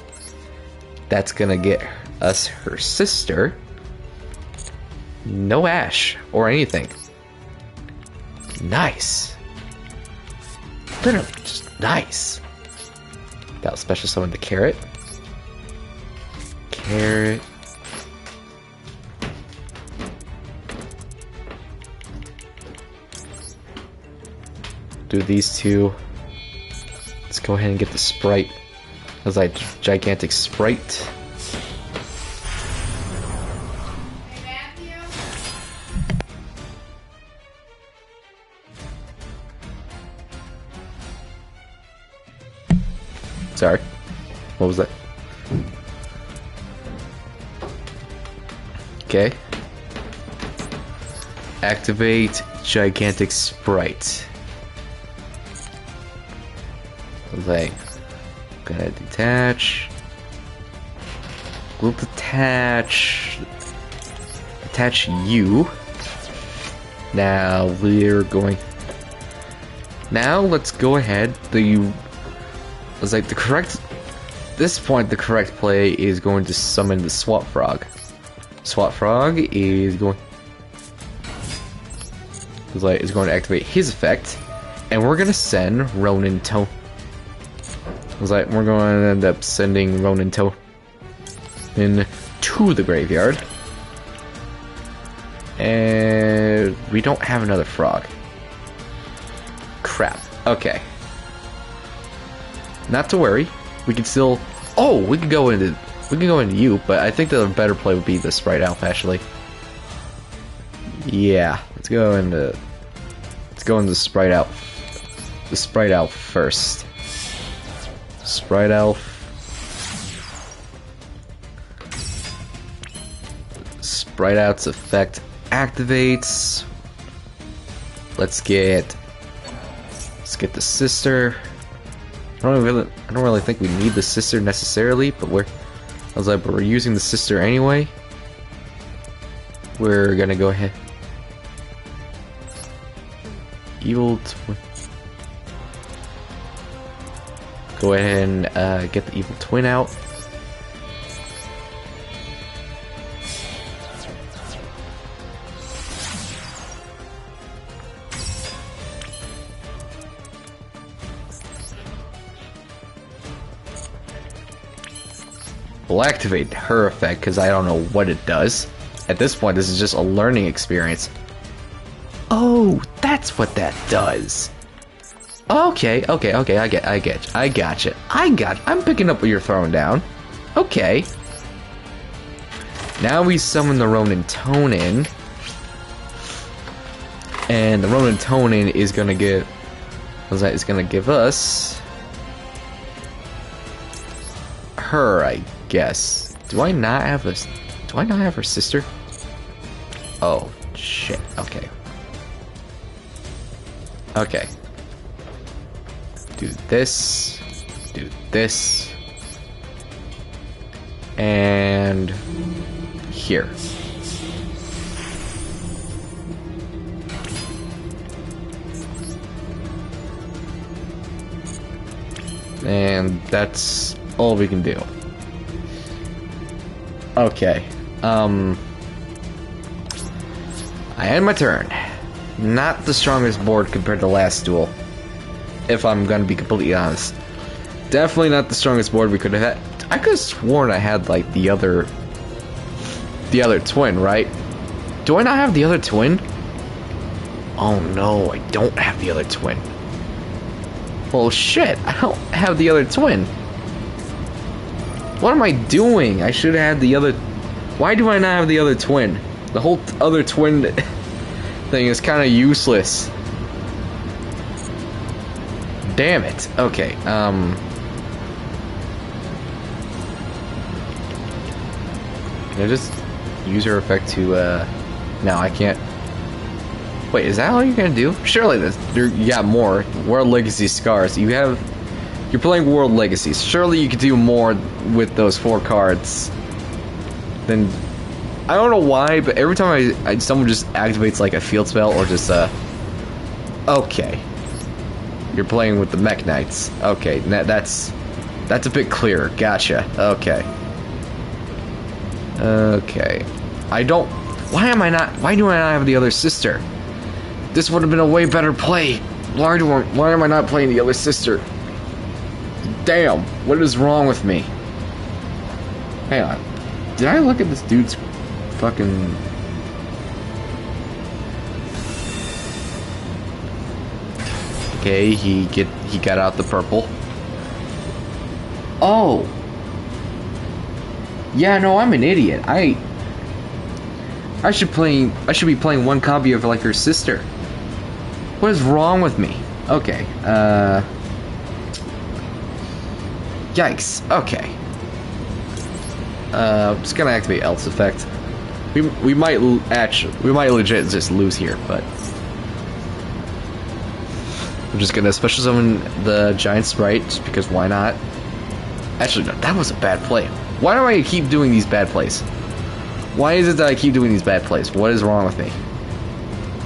That's gonna get us her sister. No Ash or anything. Nice. Literally just nice. That'll special summon the carrot. Carrot. Do these two. Let's go ahead and get the Sprite. It was like gigantic Sprite. Sorry. What was that? Okay. Activate gigantic Sprite. Like, gonna detach. Group attach. Attach you. Now we're going. Now let's go ahead. It's like the correct. This point, the correct play is going to summon the Swap Frog. Swap Frog is going. Is going to activate his effect, and we're gonna send Ronin was like, we're going to end up sending Ronin to the graveyard. And we don't have another frog. Crap. Okay. Not to worry. We can still... Oh, we could go into you, but I think the better play would be the Sprite Elf, actually. Yeah, let's go into Sprite Elf. The Sprite Elf first. Sprite Elf. Sprite Out's effect activates. Let's get the sister. I don't really think we need the sister necessarily, but we're using the sister anyway. We're gonna go ahead. Evil twin. Go ahead and get the evil twin out. We'll activate her effect because I don't know what it does. At this point, this is just a learning experience. Oh, that's what that does. Okay, I gotcha. I'm picking up what you're throwing down. Okay. Now we summon the Ronin Tonin. And the Ronin Tonin is gonna give... It's gonna give us... her, I guess. Do I not have her sister? Oh, shit. Okay. Okay. Do this. Do this. And... here. And that's all we can do. Okay. I end my turn. Not the strongest board compared to last duel. If I'm gonna be completely honest. Definitely not the strongest board we could have had. I could have sworn I had like the other twin, right? Do I not have the other twin? Oh no, I don't have the other twin. Well shit, I don't have the other twin. What am I doing? I should have had the other... Why do I not have the other twin? The whole other twin thing is kind of useless. Damn it. Okay, can I just use her effect to, no, I can't. Wait, is that all you're gonna do? Surely you got more. World Legacy Scars. You're playing World Legacies. Surely you could do more with those 4 cards. Then, I don't know why, but every time someone just activates like a field spell or just, okay. You're playing with the Mech Knights. Okay, that's a bit clearer. Gotcha. Okay. Okay. Why do I not have the other sister? This would have been a way better play. Why am I not playing the other sister? Damn, what is wrong with me? Hang on. Did I look at this dude's fucking... Okay, he got out the purple. Oh. Yeah, no, I'm an idiot. I should be playing one copy of like her sister. What is wrong with me? Okay, yikes. Okay. I'm just gonna activate Elf's effect. We might legit just lose here, but I'm just gonna special summon the giant sprite just because why not? Actually, no, that was a bad play. Why do I keep doing these bad plays? Why is it that I keep doing these bad plays? What is wrong with me?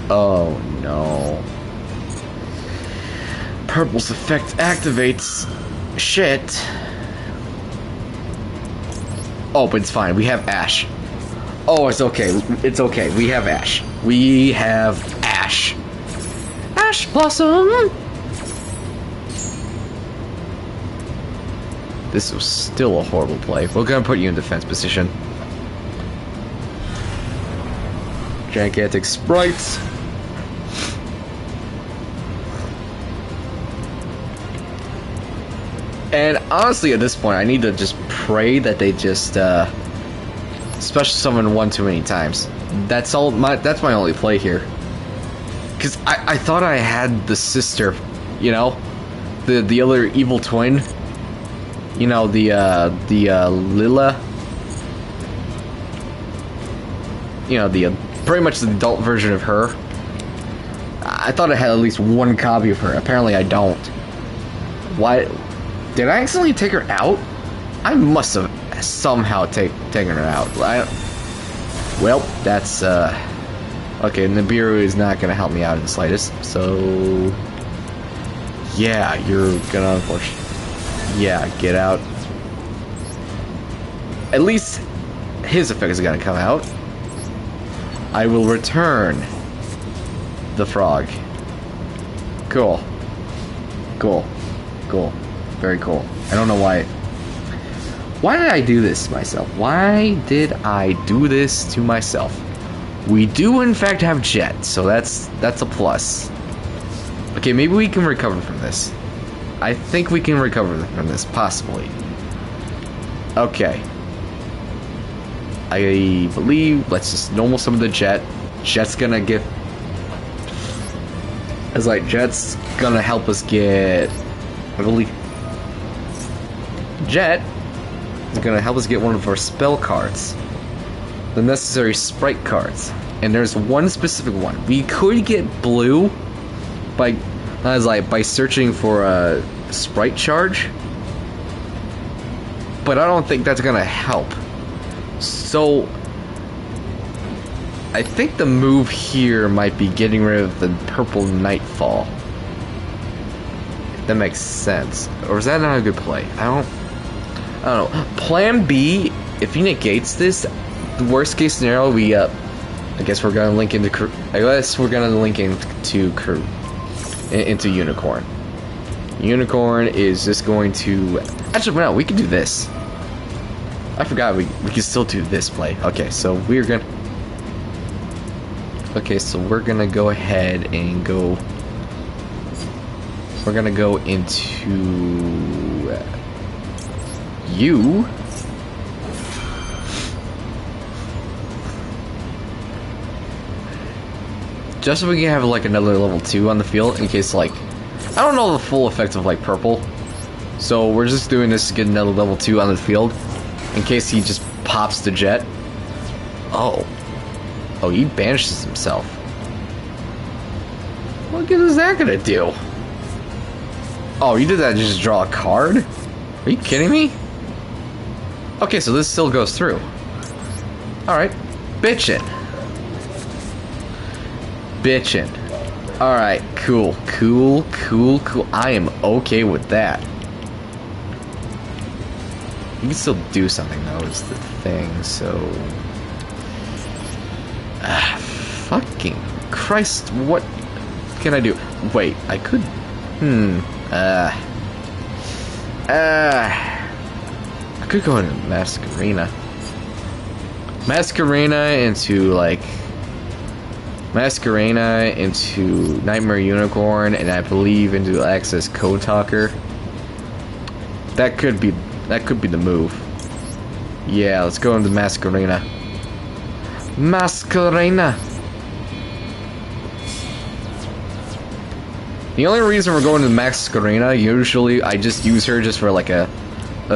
Oh no. Purple's effect activates. Shit. Oh, but it's fine. We have Ash. Oh, it's okay. It's okay. We have Ash. We have Ash. Ash Blossom! This was still a horrible play. We're gonna put you in defense position. Gigantic Sprights. And honestly, at this point, I need to just pray that they just special summon one too many times. That's all. That's my only play here. Cause I thought I had the sister, you know, the other evil twin. You know, the Lila. You know, the pretty much the adult version of her. I thought I had at least one copy of her. Apparently, I don't. Why? Did I accidentally take her out? I must have somehow taken her out. Well, that's okay. Nibiru is not gonna help me out in the slightest. So yeah, you're gonna unfortunately. Yeah, get out. At least his effect is gonna come out. I will return the frog. Cool. Cool. Cool. Very cool. I don't know why. Why did I do this to myself? Why did I do this to myself? We do in fact have Jet, so that's a plus. Okay, maybe we can recover from this. I think we can recover from this, possibly. Okay. I believe, let's just normal summon the Jet. Jet's gonna get... It's like, Jet's gonna help us get... I believe... Jet is gonna help us get one of our spell cards. The necessary sprite cards. And there's one specific one. We could get blue by searching for a sprite charge. But I don't think that's gonna help. So I think the move here might be getting rid of the purple Nightfall. If that makes sense. Or is that not a good play? I don't know. Plan B, if he negates this, the worst case scenario, we I guess we're gonna link into Unicorn. Unicorn is just going to actually no, we can do this. I forgot we can still do this play. Okay, so we're gonna go ahead and go. We're gonna go into you. Just so we can have like another level 2 on the field in case like I don't know the full effect of like purple. So we're just doing this to get another level 2 on the field in case he just pops the Jet. Oh, he banishes himself. What good is that gonna do? Oh, you did that to just draw a card? Are you kidding me? Okay, so this still goes through. Alright. Bitchin'. Bitchin'. Alright, cool. I am okay with that. You can still do something though, is the thing, so... fucking Christ, what can I do? Wait, I could... I could go into Masquerena. Masquerena into Nightmare Unicorn, and I believe into Access Code Talker. That could be the move. Yeah, let's go into Masquerena. The only reason we're going to Masquerena, usually I just use her just for like a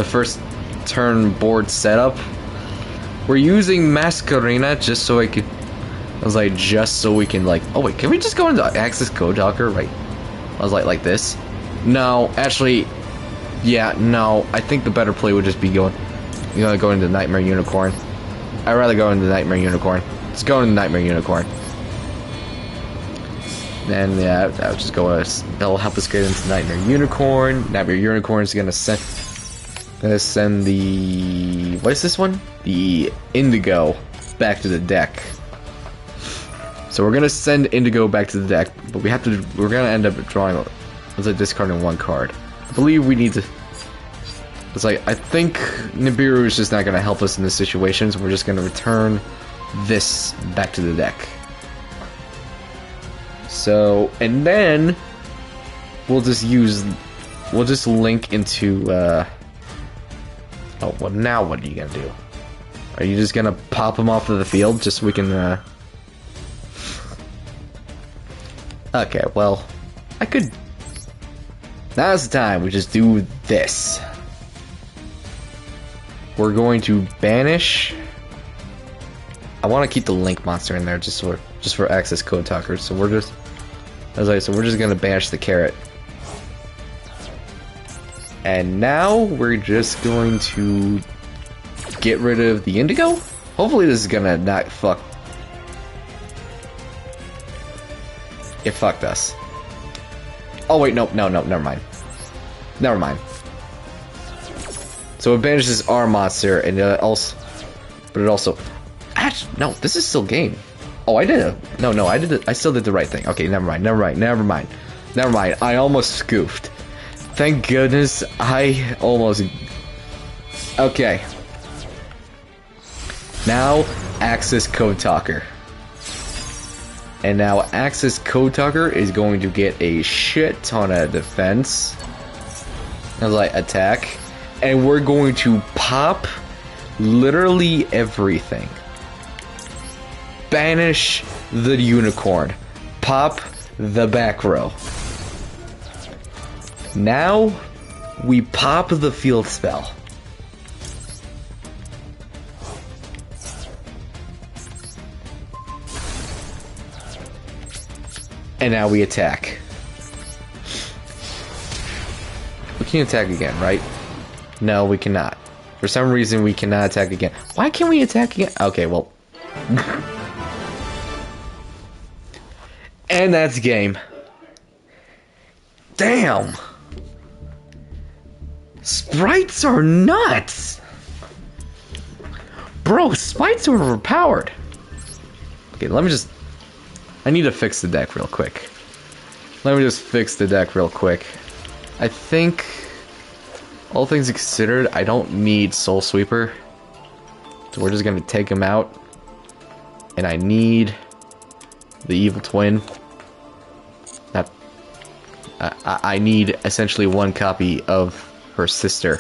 first turn board setup. We're using Masquerena just so I could. I was like, just so we can like. Oh wait, can we just go into Access Code Talker? Right. I was like this. No, actually, yeah, no. I think the better play would just be going into Nightmare Unicorn. I'd rather go into Nightmare Unicorn. Let's go into Nightmare Unicorn. And yeah, I'll just go. That'll help us get into Nightmare Unicorn. Nightmare Unicorn is gonna send the what is this one? The Indigo back to the deck. So we're gonna send Indigo back to the deck, but we're gonna end up drawing. Let's discarding one card. I believe we need to. It's like, I think Nibiru is just not going to help us in this situation, so we're just going to return this back to the deck. So, and then we'll just link into, oh, well, now what are you going to do? Are you just going to pop them off of the field just so we can, Okay, well, I could... Now's the time, we just do this. We're going to banish... I want to keep the Link monster in there just for access code talkers, so we're just... so we're just gonna banish the carrot. And now we're just going to get rid of the indigo? Hopefully this is gonna not fuck... It fucked us. Oh wait, no, never mind. Never mind. So it banishes our monster, and it also... But it also... Actually, no, this is still game. Oh, I did it. No, I did it. I still did the right thing. Okay, never mind. I almost scoofed. Thank goodness I almost... Okay. Now, Access Code Talker. And now Access Code Talker is going to get a shit ton of defense. I was like, attack. And we're going to pop literally everything. Banish the unicorn. Pop the back row. Now, we pop the field spell. And now we attack. We can attack again, right? No, we cannot. For some reason, we cannot attack again. Why can't we attack again? Okay, well... And that's game. Damn! Sprights are nuts! Bro, Sprights are overpowered. Okay, let me just... I need to fix the deck real quick. Let me just fix the deck real quick. I think... All things considered, I don't need Soul Sweeper. So we're just gonna take him out. And I need... the Evil Twin. I need essentially one copy of her sister.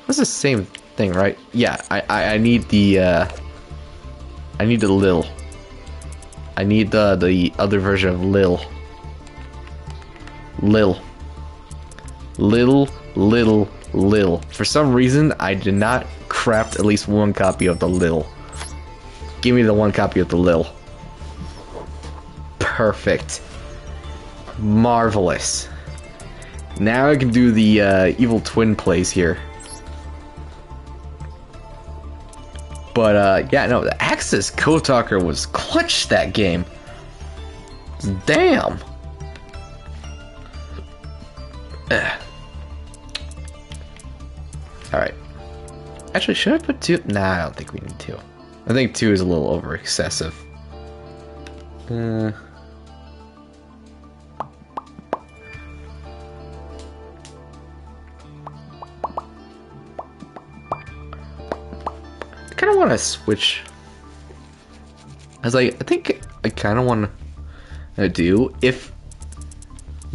That's the same thing, right? Yeah, I need the I need the Lil. I need the other version of Lil. Lil. For some reason, I did not craft at least one copy of the Lil. Give me the one copy of the Lil. Perfect. Marvelous. Now I can do the Evil Twin plays here. But yeah, no, the Access Code Talker was clutch that game. Damn. Alright. Actually, should I put 2? Nah, I don't think we need 2. I think 2 is a little over excessive. I kind of want to switch. I think I kind of want to do if.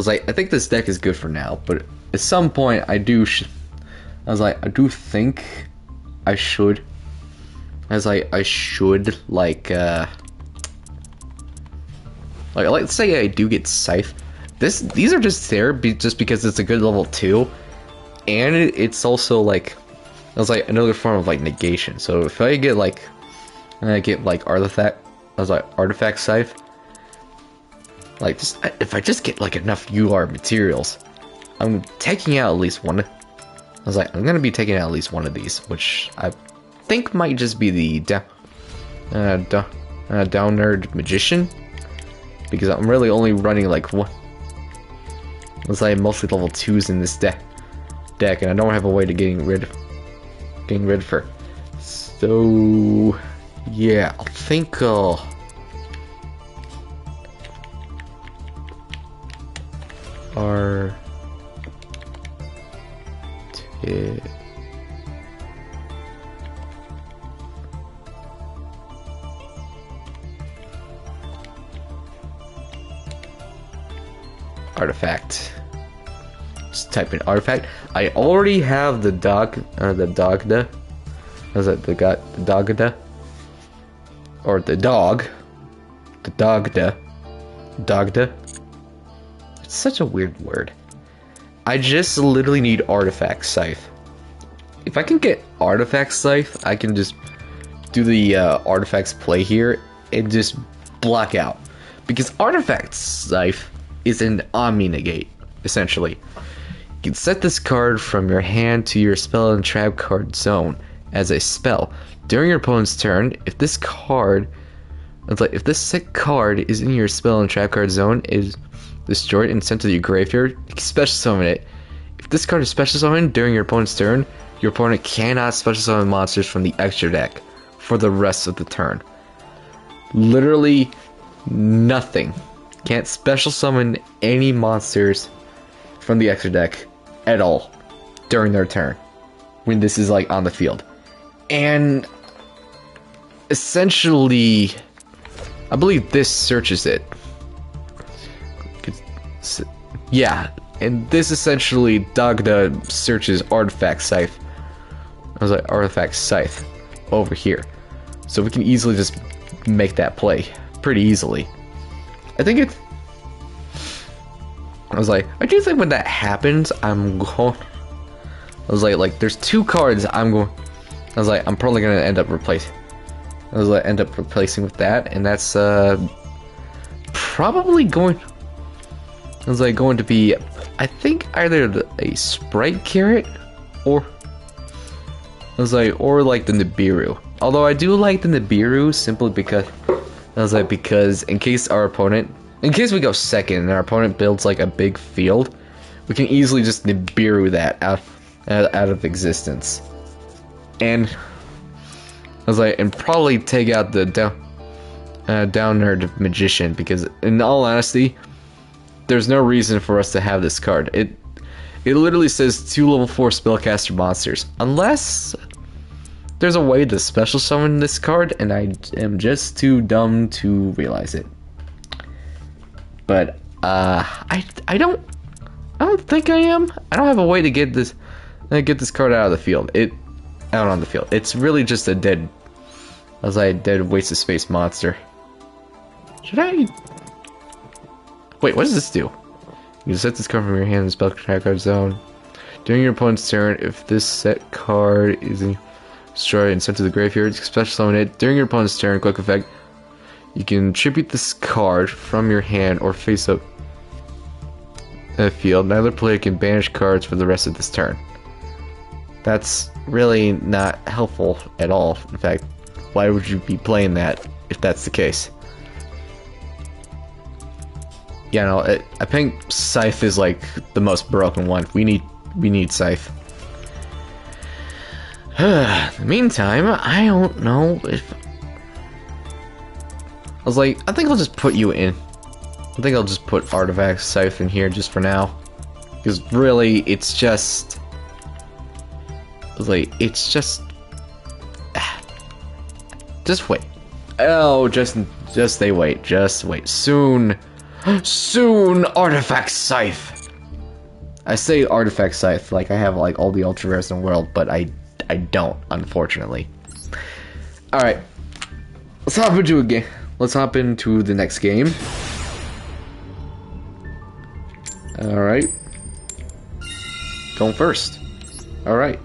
I think this deck is good for now, but at some point I do. I do think I should. I should let's say I do get Scythe. These are just there just because it's a good level 2, and it's also like. It's like another form of like negation. So if I get artifact scythe, if I just get like enough UR materials, I'm taking out at least one. I'm gonna be taking out at least one of these, which I think might just be the down nerd magician, because I'm really only running like one. Mostly level 2s in this deck, and I don't have a way to getting rid of her. So yeah, I think R2 Yeah. Artifact. Just type in artifact. I already have the Dogda. Was that the Dogda? Or the dog. The Dogda. Dogda. It's such a weird word. I just literally need artifact scythe. If I can get artifact scythe, I can just do the artifacts play here and just block out. Because artifact scythe is an Omni negate, essentially. You can set this card from your hand to your spell and trap card zone as a spell. During your opponent's turn, if this card set card is in your spell and trap card zone, is destroyed and sent to your graveyard, you can special summon it. If this card is special summoned during your opponent's turn, your opponent cannot special summon monsters from the extra deck for the rest of the turn. Literally nothing. Can't special summon any monsters from the extra deck at all during their turn when this is like on the field. And essentially, I believe this searches it. Yeah, and this essentially Dogda searches artifact scythe. I was like artifact scythe over here, so we can easily just make that play pretty easily. I think it. I was like, I do think when that happens, I'm going. I was like there's two cards I'm going. I was like, I'm probably gonna end up replacing. I was like, end up replacing with that, and that's probably going. I was like going to be, I think either a Sprite carrot or I was like, or like the Nibiru. Although I do like the Nibiru simply because I was like, because in case we go second and our opponent builds like a big field, we can easily just Nibiru that out of existence. And I was like, and probably take out the down nerd magician, because in all honesty, there's no reason for us to have this card. It literally says 2 level 4 spellcaster monsters. Unless there's a way to special summon this card, and I am just too dumb to realize it. But I don't think I am. I don't have a way to get this card out of the field. Out on the field. It's really just a dead waste of space monster. Should I? Wait, what does this do? You can set this card from your hand in spell trap card zone. During your opponent's turn, if this set card is destroyed and sent to the graveyard, you can special summon it. During your opponent's turn, quick effect, you can tribute this card from your hand or face up the field. Neither player can banish cards for the rest of this turn. That's really not helpful at all. In fact, why would you be playing that if that's the case? Yeah, no, I think Scythe is like the most broken one. We need Scythe. In the meantime, I don't know if I was like, I think I'll just put you in. I think I'll just put Artifact Scythe in here just for now, because really, it's just. I was like, it's just. Just wait. Oh, just they wait. Just wait. Soon, Artifact Scythe. I say Artifact Scythe like I have like all the ultra rares in the world, but I don't, unfortunately. All right, let's hop into a game. Let's hop into the next game. All right, going first. All right.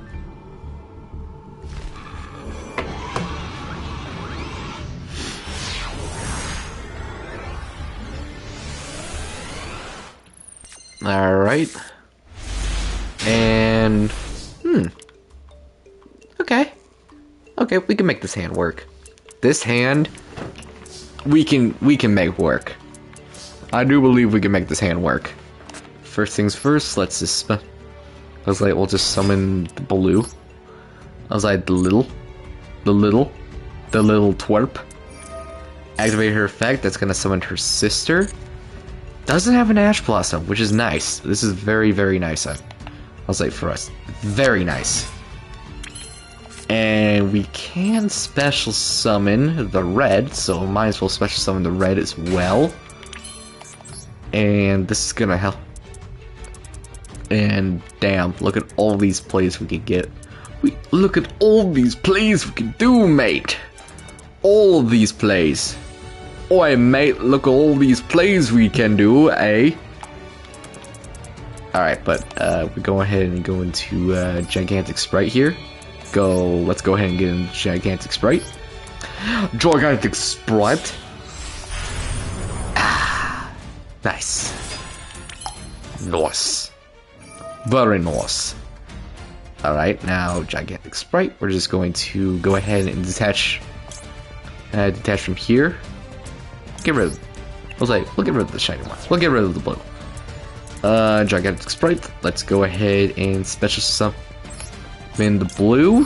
Alright. And okay. Okay, we can make this hand work. This hand we can make work. I do believe we can make this hand work. First things first, let's just I was like, we'll just summon the blue. I was like, the little twerp. Activate her effect, that's gonna summon her sister. Doesn't have an Ash Blossom, which is nice. This is very, very nice. was like, for us. Very nice. And we can special summon the red, so might as well special summon the red as well. And this is gonna help. And damn, look at all these plays we can get. Look at all these plays we can do, mate. All of these plays. Oi, mate, look at all these plays we can do, eh? Alright, but we go ahead and go into Gigantic Sprite here. Let's go ahead and get in Gigantic Sprite. Gigantic Sprite. Ah, nice. Nice. Very nice. Alright, now Gigantic Sprite. We're just going to go ahead and detach from here. Get rid of, we'll get rid of the shiny ones. We'll get rid of the blue. Gigantic Sprite. Let's go ahead and special summon the blue.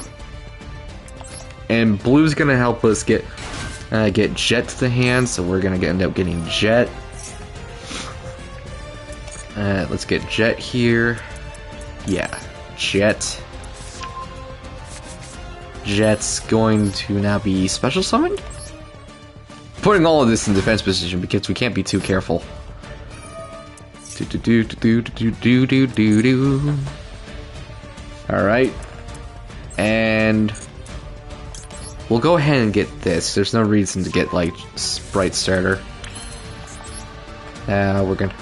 And blue's gonna help us get Jet to the hand, so we're gonna end up getting Jet. Let's get Jet here. Yeah, Jet. Jet's going to now be special summoned. Putting all of this in defense position because we can't be too careful. Alright. And we'll go ahead and get this. There's no reason to get like Sprite Starter. We're gonna.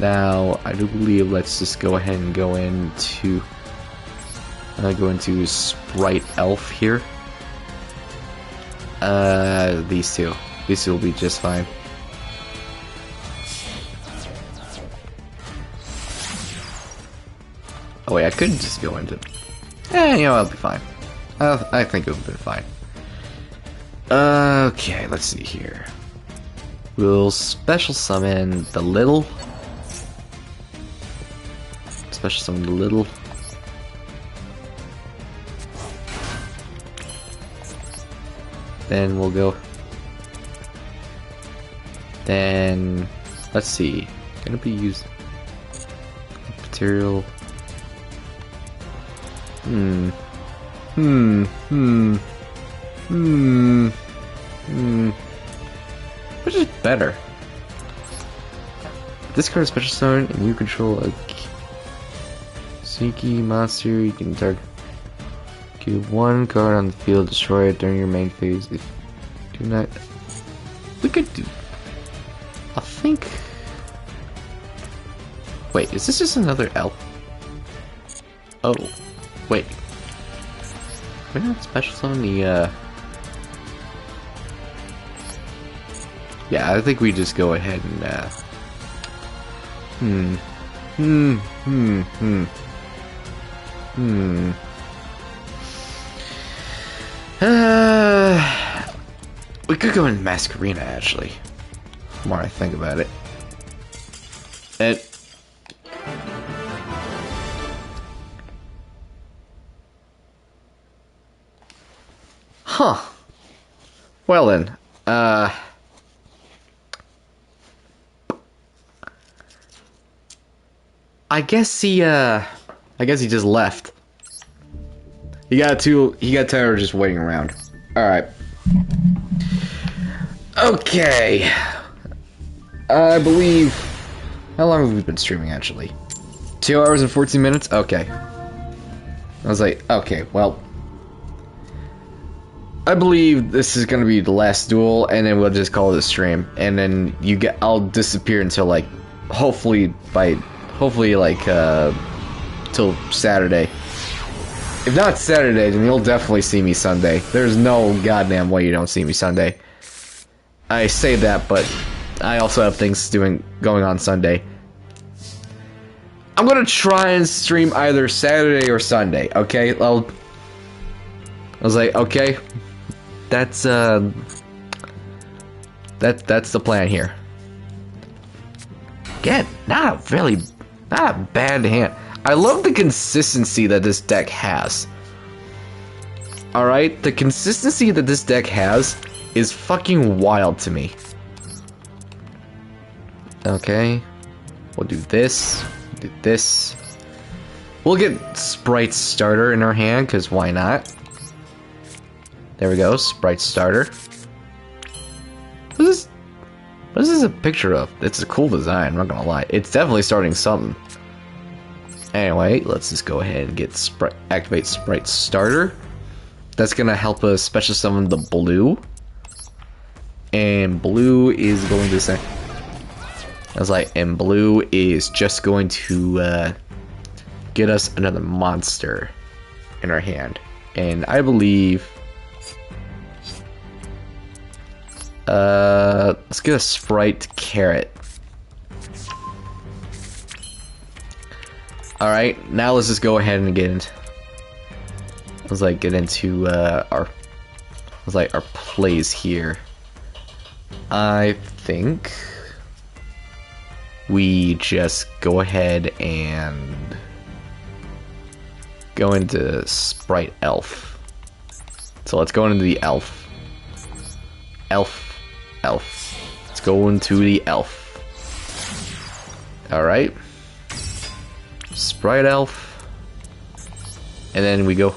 Now I do believe let's just go ahead and go into Sprite Elf here. These two will be just fine. Oh wait, I could just go into. You know, I'll be fine. I think it'll be fine. Okay, let's see here. We'll special summon the little. Special summon the little. Then we'll go. Then let's see. Gonna be used material. Which is better? Discard a special summon and you control a sneaky monster. You can target. Give one card on the field, destroy it during your main phase. If do not, we could do. I think. Wait, is this just another elf? Oh, wait. We're not special on the. Yeah, I think we just go ahead and. We could go in Masquerina, actually. The more I think about it. Huh. Well then, I guess he just left. He got tired of just waiting around. Alright. Okay. I believe... How long have we been streaming, actually? 2 hours and 14 minutes? Okay. I was like, okay, well... I believe this is gonna be the last duel, and then we'll just call it a stream. And then I'll disappear until, like, hopefully, till Saturday. If not Saturday, then you'll definitely see me Sunday. There's no goddamn way you don't see me Sunday. I say that, but I also have things going on Sunday. I'm gonna try and stream either Saturday or Sunday, okay? I was like, okay, that's the plan here. Again, not a bad hand. I love the consistency that this deck has. Alright, the consistency that this deck has is fucking wild to me. Okay, we'll do this, We'll get Sprights starter in our hand, because why not? There we go, Sprights starter. What is this a picture of? It's a cool design, I'm not gonna lie. It's definitely starting something. Anyway, let's just go ahead and get activate Sprights starter. That's gonna help us special summon the blue. And blue is going to say... I was like, and blue is just going to get us another monster in our hand. And I believe... let's get a Sprite carrot. Alright, now let's just go ahead and get into... Let's like get into our plays here. I think we just go ahead and go into Sprite Elf. So let's go into the Elf. Elf. Let's go into the Elf. Alright. Sprite Elf. And then we go.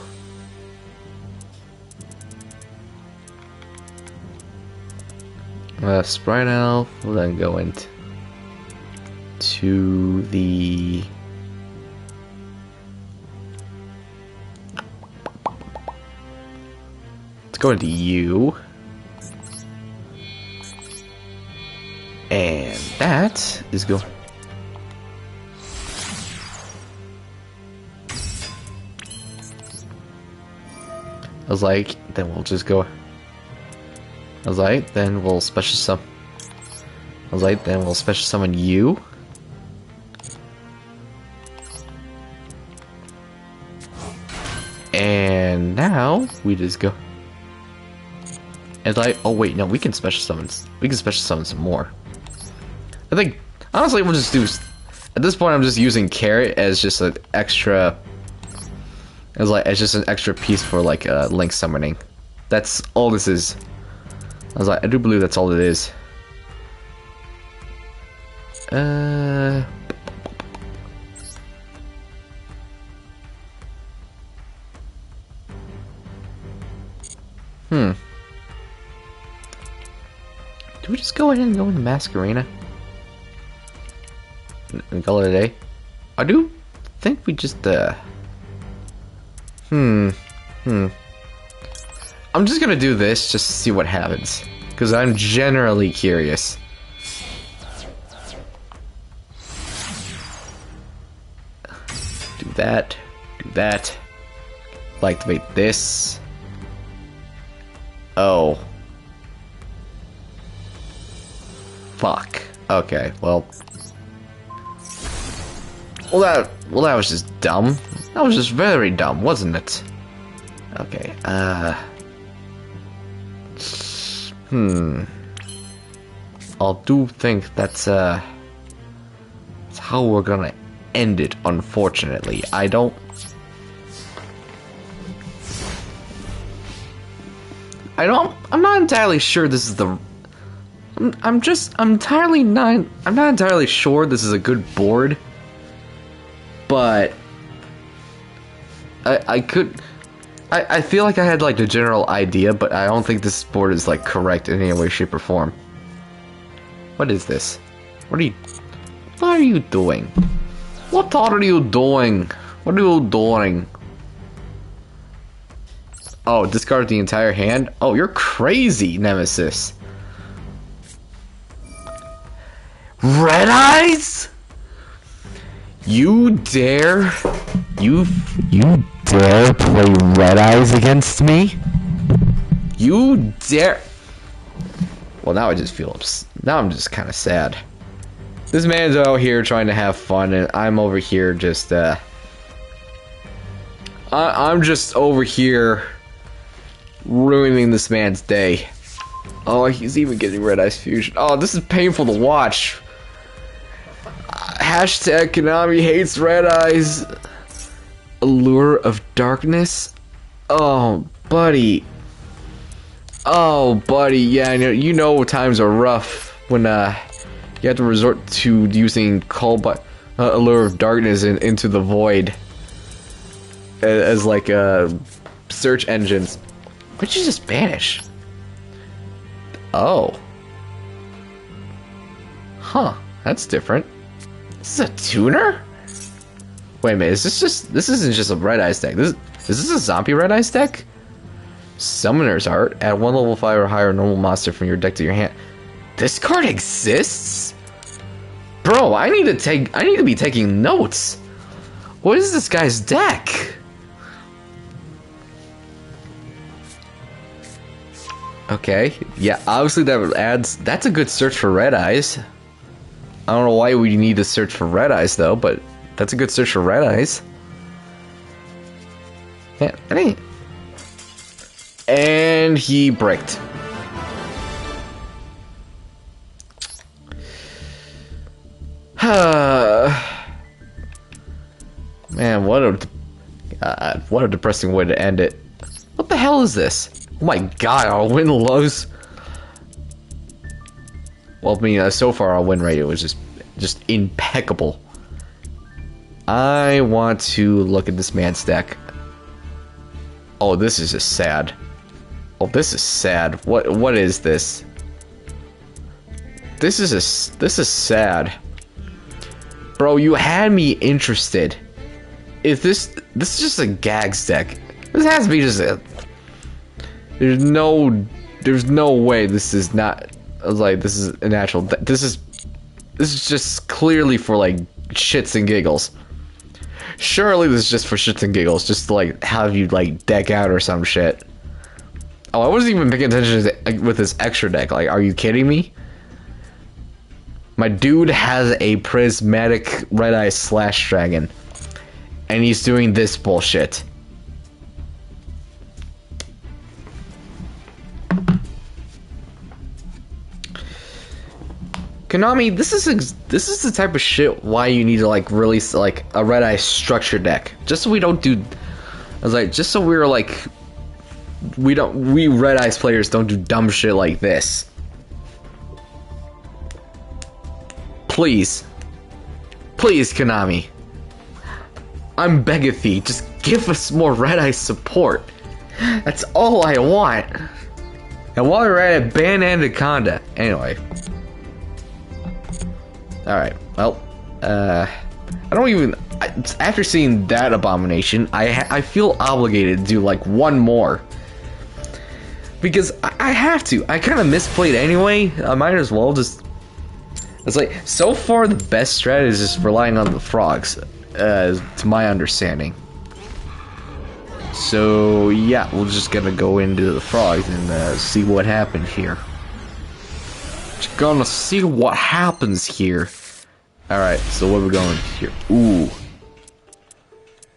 Sprite Elf. We'll then go into the... Let's go into you. And that is go. I was like, then we'll just go. I was like, then we'll special summon. I was like, then we'll special summon you. And now we just go. And like, oh wait, no, we can special summon. We can special summon some more. I think honestly, we'll just do. At this point, I'm just using carrot as just an extra. As just an extra piece for like link summoning. That's all this is. I was like, I do believe that's all it is. Do we just go ahead and go into Mask Arena? And call it a day? I do think we just, I'm just gonna do this just to see what happens. Because I'm generally curious. Do that. Do that. Activate this. Oh. Fuck. Okay, well. Well, that was just dumb. That was just very dumb, wasn't it? Okay, I do think that's how we're gonna end it, unfortunately. I'm not entirely sure this is the... I'm not entirely sure this is a good board. But... I feel like I had like the general idea, but I don't think this board is like correct in any way, shape, or form. What is this? What are you doing? What are you doing? What are you doing? Oh, discard the entire hand? Oh, you're crazy, Nemesis. Red Eyes? You dare? You dare play Red Eyes against me? You dare? Well, now I just feel now I'm just kind of sad. This man's out here trying to have fun, and I'm over here just I'm just over here ruining this man's day. Oh, he's even getting Red Eyes Fusion. Oh, this is painful to watch. Hashtag Konami hates Red Eyes. Allure of Darkness? Oh, buddy. Oh, buddy. Yeah, you know times are rough when you have to resort to using Allure of Darkness into the void. as like search engines. Why'd you just vanish? Oh. Huh, that's different. This is a tuner? Wait a minute, this isn't just a Red Eyes deck. Is this a zombie Red Eyes deck? Summoner's Art. Add 1 level 5 or higher normal monster from your deck to your hand. This card exists? Bro, I need to be taking notes. What is this guy's deck? Okay, yeah, obviously that's a good search for Red Eyes. I don't know why we need to search for Red Eyes though, but that's a good search for Red Eyes. Yeah, and he bricked. Man, what a depressing way to end it. What the hell is this? Oh my god, our win lows. Well, I mean, so far our win rate was just impeccable. I want to look at this man's deck. Oh, this is just sad. Oh, this is sad. What is this? This is sad. Bro, you had me interested. If this is just a gags deck. This has to be just a... There's no way this is not... I was like, this is a natural... This is just clearly for, like, shits and giggles. Surely this is just for shits and giggles. Just to, like, have you, like, deck out or some shit. Oh, I wasn't even paying attention to with this extra deck. Like, are you kidding me? My dude has a prismatic Red Eye Slash Dragon. And he's doing this bullshit. Konami, this is the type of shit why you need to like release like a Red Eye structure deck. Just so we don't do... I was like, just so we're like... We Red Eyes players don't do dumb shit like this. Please. Please, Konami. I'm begging thee, just give us more Red Eye support. That's all I want. And while we're at it, ban Anaconda. Anyway. Alright, well, I don't even... after seeing that abomination, I feel obligated to do, like, one more. Because I have to. I kind of misplayed anyway. I might as well just... It's like, so far the best strategy is just relying on the frogs, to my understanding. So, yeah, we're just gonna go into the frogs and see what happens here. Just gonna see what happens here. Alright, so where are we going here? Ooh.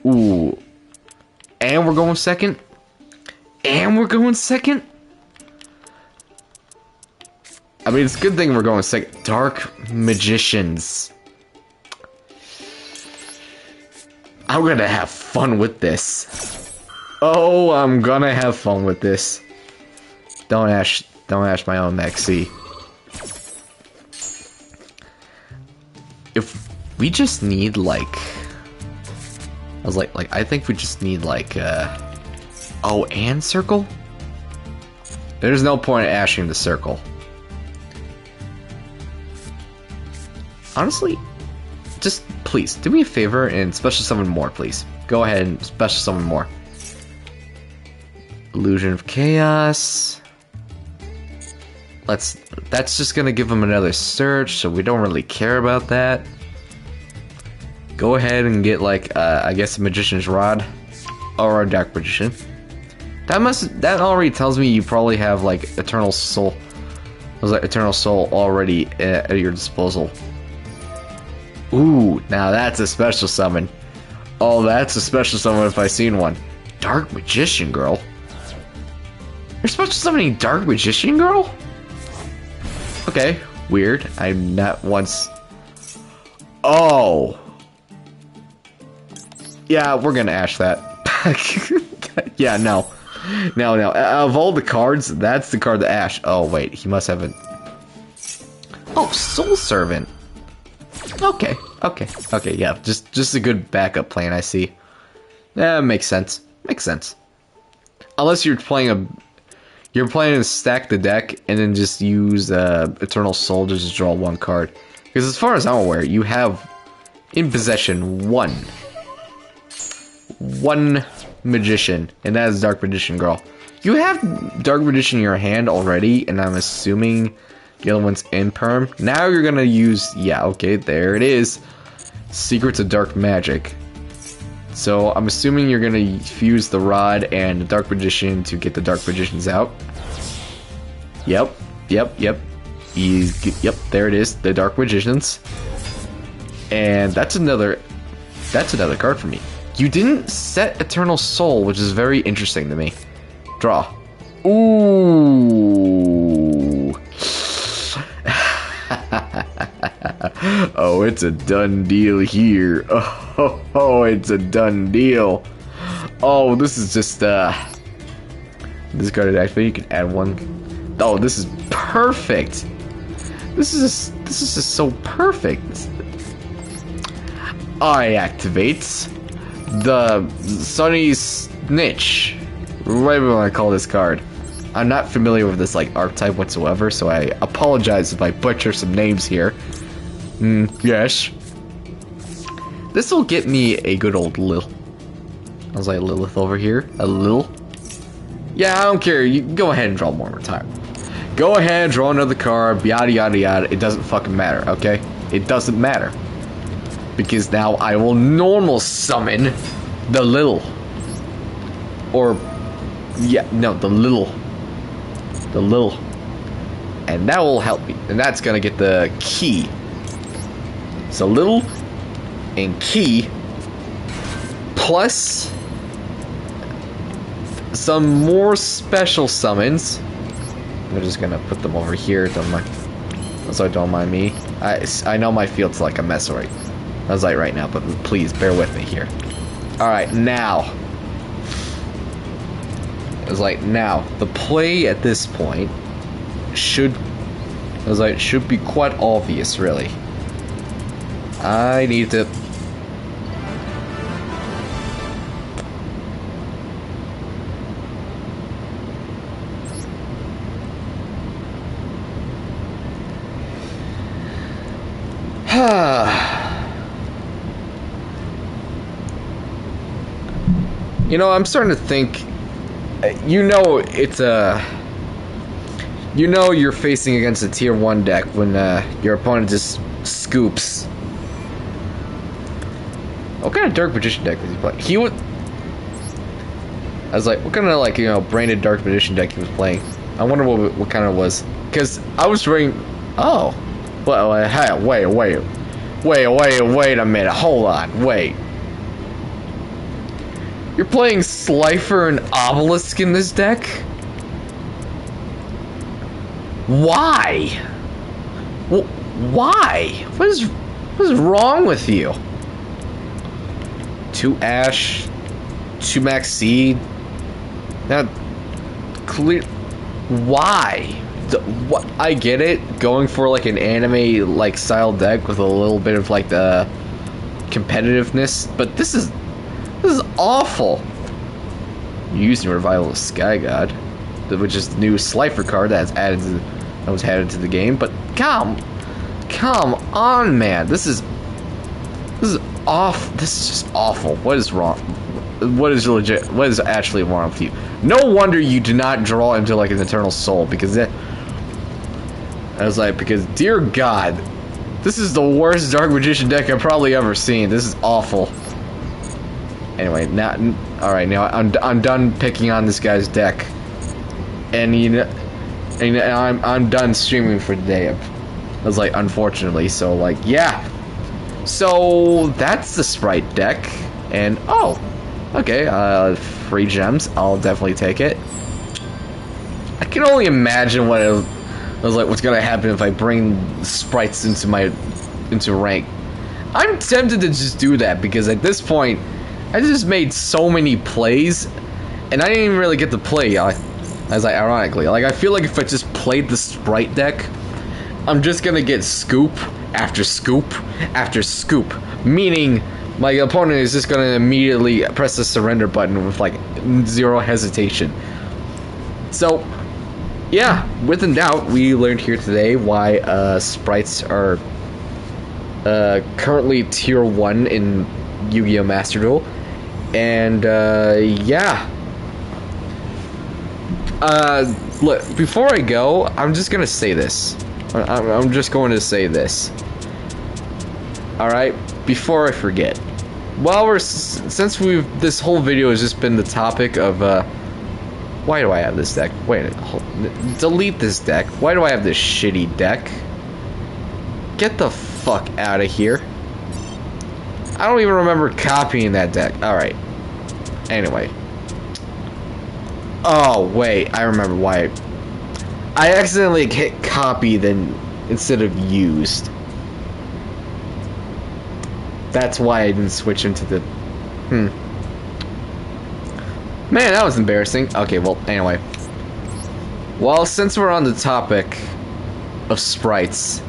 Ooh. And we're going second? And we're going second? I mean, it's a good thing we're going second. Dark Magicians. I'm gonna have fun with this. Oh, I'm gonna have fun with this. Don't ash my own neck, see. If we just need like... I was like I think we just need like oh, and circle? There's no point in ashing the circle. Honestly, just please do me a favor and special summon more, please. Go ahead and special summon more. Illusion of Chaos. That's just gonna give him another search, so we don't really care about that. Go ahead and get like I guess a Magician's Rod or a Dark Magician. That already tells me you probably have like Eternal Soul. I was like Eternal Soul already at your disposal. Ooh, now that's a special summon. Oh, that's a special summon if I seen one. Dark Magician Girl. You're special summoning Dark Magician Girl? Okay, weird. I'm not once... Oh! Yeah, we're gonna ash that. Yeah, no. No. Of all the cards, that's the card to ash. Oh, wait, he must have a... Oh, Soul Servant. Okay, yeah, just a good backup plan, I see. Yeah, makes sense. Makes sense. Unless you're playing to stack the deck and then just use Eternal Soul to just draw one card. Because as far as I'm aware, you have in possession one magician, and that is Dark Magician Girl. You have Dark Magician in your hand already, and I'm assuming the other one's in perm. Now you're gonna use, yeah, okay, there it is. Secrets of Dark Magic. So I'm assuming you're gonna fuse the Rod and the Dark Magician to get the Dark Magicians out. Yep. Yep, there it is, the Dark Magicians. And that's another card for me. You didn't set Eternal Soul, which is very interesting to me. Draw. Ooh. Oh, it's a done deal here. Oh, it's a done deal. Oh, this is just this card is actually, you can add one. Oh, this is perfect. This is just so perfect. I activate the Sunny Snitch. Whatever you want to call this card. I'm not familiar with this like archetype whatsoever, so I apologize if I butcher some names here. Yes. This will get me a good old Lil. I was like Lilith over here. A Lil. Yeah, I don't care. You go ahead and draw one more time. Go ahead, draw another card. Yada yada yada. It doesn't fucking matter. Okay? It doesn't matter. Because now I will normal summon the Lil. Or, yeah, no, the Lil. The Lil. And that will help me. And that's gonna get the key. So Lil and key plus some more special summons. I'm just gonna put them over here. Don't mind. So don't mind me. I know my field's like a mess right now, but please bear with me here. Alright, now. It's like now the play at this point should be quite obvious, really. I need to you know, I'm starting to think, you're facing against a tier 1 deck when your opponent just scoops. What kind of Dark Magician deck was he playing? I was like, what kind of, like, you know, branded Dark Magician deck he was playing? I wonder what kind of was. Because I was reading... Oh. Well, hey, wait a minute. Hold on. Wait. You're playing Slifer and Obelisk in this deck? Why? Why? What is wrong with you? 2 Ash, 2 Max Seed. Now, clear. Why? What? I get it, going for like an anime like style deck with a little bit of like the competitiveness, but this is awful. You're using Revival of Sky God, which is the new Slifer card that was added to the game. But come on, man, this is off. This is just awful. What is wrong? What is legit? What is actually wrong with you? No wonder you do not draw into like an Eternal Soul, because I was like, because dear God, this is the worst Dark Magician deck I've probably ever seen. This is awful. Anyway, now, all right, now I'm done picking on this guy's deck, and I'm done streaming for today. I was like, unfortunately, so like, yeah. So that's the Sprite deck, and oh, okay, free gems. I'll definitely take it. I can only imagine what it was like. What's gonna happen if I bring Sprights into rank? I'm tempted to just do that, because at this point, I just made so many plays, and I didn't even really get to play. As I ironically, like, I feel like if I just played the Sprite deck, I'm just gonna get scoop after scoop after scoop. Meaning, My opponent is just gonna immediately press the surrender button with like zero hesitation. So, yeah, within doubt, we learned here today why sprites are currently tier 1 in Yu-Gi-Oh! Master Duel. And yeah. Look, before I go, I'm just gonna say this. I'm just going to say this. Alright, before I forget. While since this whole video has just been the topic of, why do I have this deck? Wait, delete this deck. Why do I have this shitty deck? Get the fuck out of here. I don't even remember copying that deck. Alright. Anyway. Oh, wait, I remember why. I accidentally hit copy instead of used. That's why I didn't switch into the... Man, that was embarrassing. Okay, well, anyway. Well, since we're on the topic of sprites,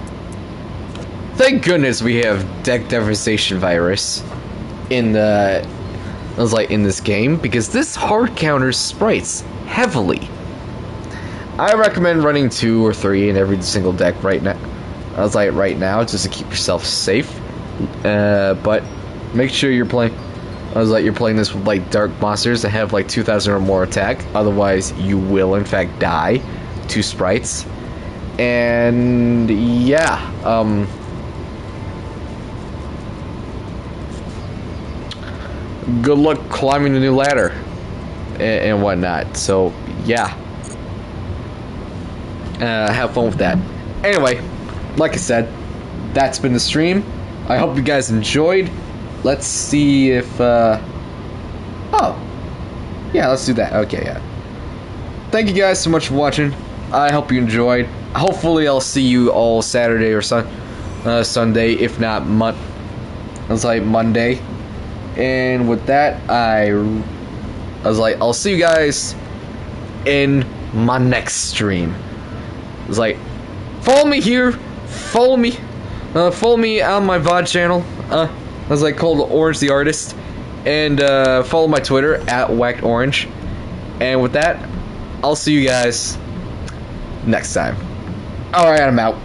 thank goodness we have deck devastation virus in the... in this game, because this hard counters sprites heavily. I recommend running 2 or 3 in every single deck right now. Right now, just to keep yourself safe. But make sure you're playing. You're playing this with like dark monsters that have like 2,000 or more attack. Otherwise, you will in fact die to sprites. And yeah, good luck climbing the new ladder and whatnot. So yeah, have fun with that. Anyway, like I said, that's been the stream. I hope you guys enjoyed. Let's see if oh yeah, let's do that. Okay, yeah, thank you guys so much for watching. I hope you enjoyed. Hopefully I'll see you all Saturday or Sunday, if not Monday. And with that, I'll see you guys in my next stream. Follow me here, follow me on my VOD channel, called Orange the Artist, and follow my Twitter at WhackedOrange. And with that, I'll see you guys next time. Alright, I'm out.